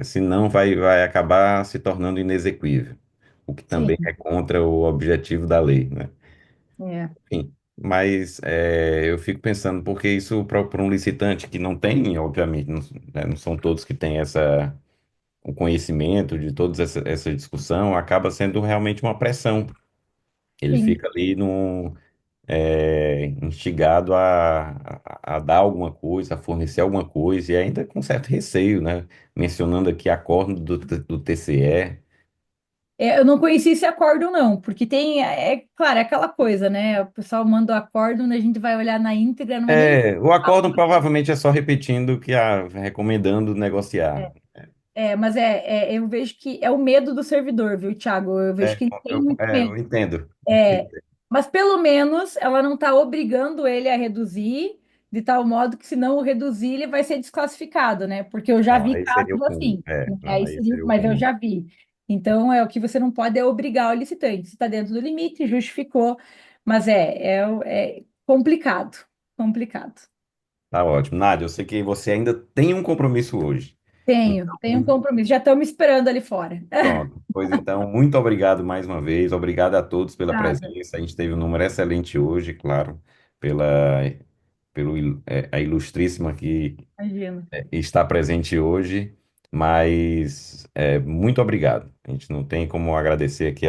Senão vai acabar se tornando inexequível, o que também Sim, é contra o objetivo da lei, né? é, Enfim, mas eu fico pensando, porque isso para um licitante que não tem, obviamente, não são todos que têm o conhecimento de toda essa discussão, acaba sendo realmente uma pressão. Ele sim. fica ali instigado a dar alguma coisa, a fornecer alguma coisa, e ainda com certo receio, né? Mencionando aqui acordo do TCE. Eu não conheci esse acórdão, não, porque tem, claro, é aquela coisa, né? O pessoal manda o acórdão, né, a gente vai olhar na íntegra, não é nem. O acórdão provavelmente é só repetindo que recomendando negociar. Mas eu vejo que é o medo do servidor, viu, Thiago? Eu vejo que ele tem muito Eu medo. entendo. É, mas pelo menos ela não está obrigando ele a reduzir, de tal modo que se não o reduzir, ele vai ser desclassificado, né? Porque eu já Não, vi aí seria o casos cúmulo. assim, né? Não, aí seria o Mas eu cúmulo. já vi. Então, o que você não pode é obrigar o licitante. Se está dentro do limite, justificou, mas é complicado, complicado. Tá ótimo. Nádia, eu sei que você ainda tem um compromisso hoje. Tenho um Então, compromisso. Já estão me esperando ali fora. pronto. Pois então, muito obrigado mais uma vez. Obrigado a todos pela Nada, presença. A gente teve um número excelente hoje, claro, pela, a ilustríssima que imagino. está presente hoje. Mas muito obrigado. A gente não tem como agradecer aqui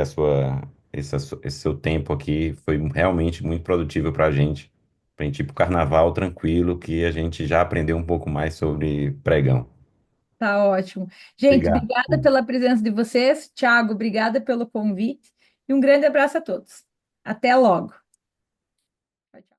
esse seu tempo aqui. Foi realmente muito produtivo para a gente. Para a gente ir para o carnaval tranquilo, que a gente já aprendeu um pouco mais sobre pregão. Tá ótimo. Gente, Obrigado. obrigada pela presença de vocês. Thiago, obrigada pelo convite. E um grande abraço a todos. Até logo. Tchau, tchau.